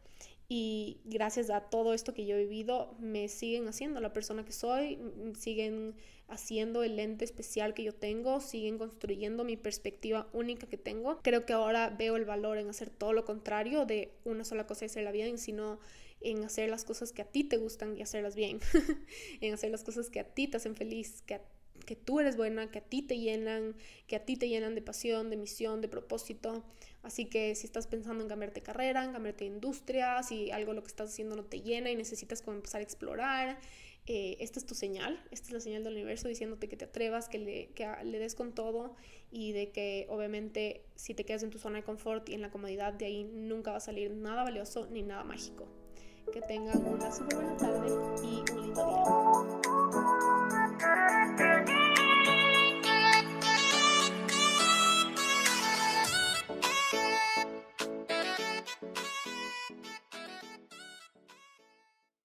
Y gracias a todo esto que yo he vivido, me siguen haciendo la persona que soy, siguen haciendo el lente especial que yo tengo, siguen construyendo mi perspectiva única que tengo. Creo que ahora veo el valor en hacer todo lo contrario de una sola cosa y hacerla bien, sino en hacer las cosas que a ti te gustan y hacerlas bien. En hacer las cosas que a ti te hacen feliz, que tú eres buena, que a ti te llenan, de pasión, de misión, de propósito. Así que si estás pensando en cambiarte de carrera, en cambiarte de industria, si algo lo que estás haciendo no te llena y necesitas como empezar a explorar, esta es tu señal, esta es la señal del universo diciéndote que te atrevas, que le des con todo, y de que obviamente si te quedas en tu zona de confort y en la comodidad, de ahí nunca va a salir nada valioso ni nada mágico. Que tengan una súper buena tarde y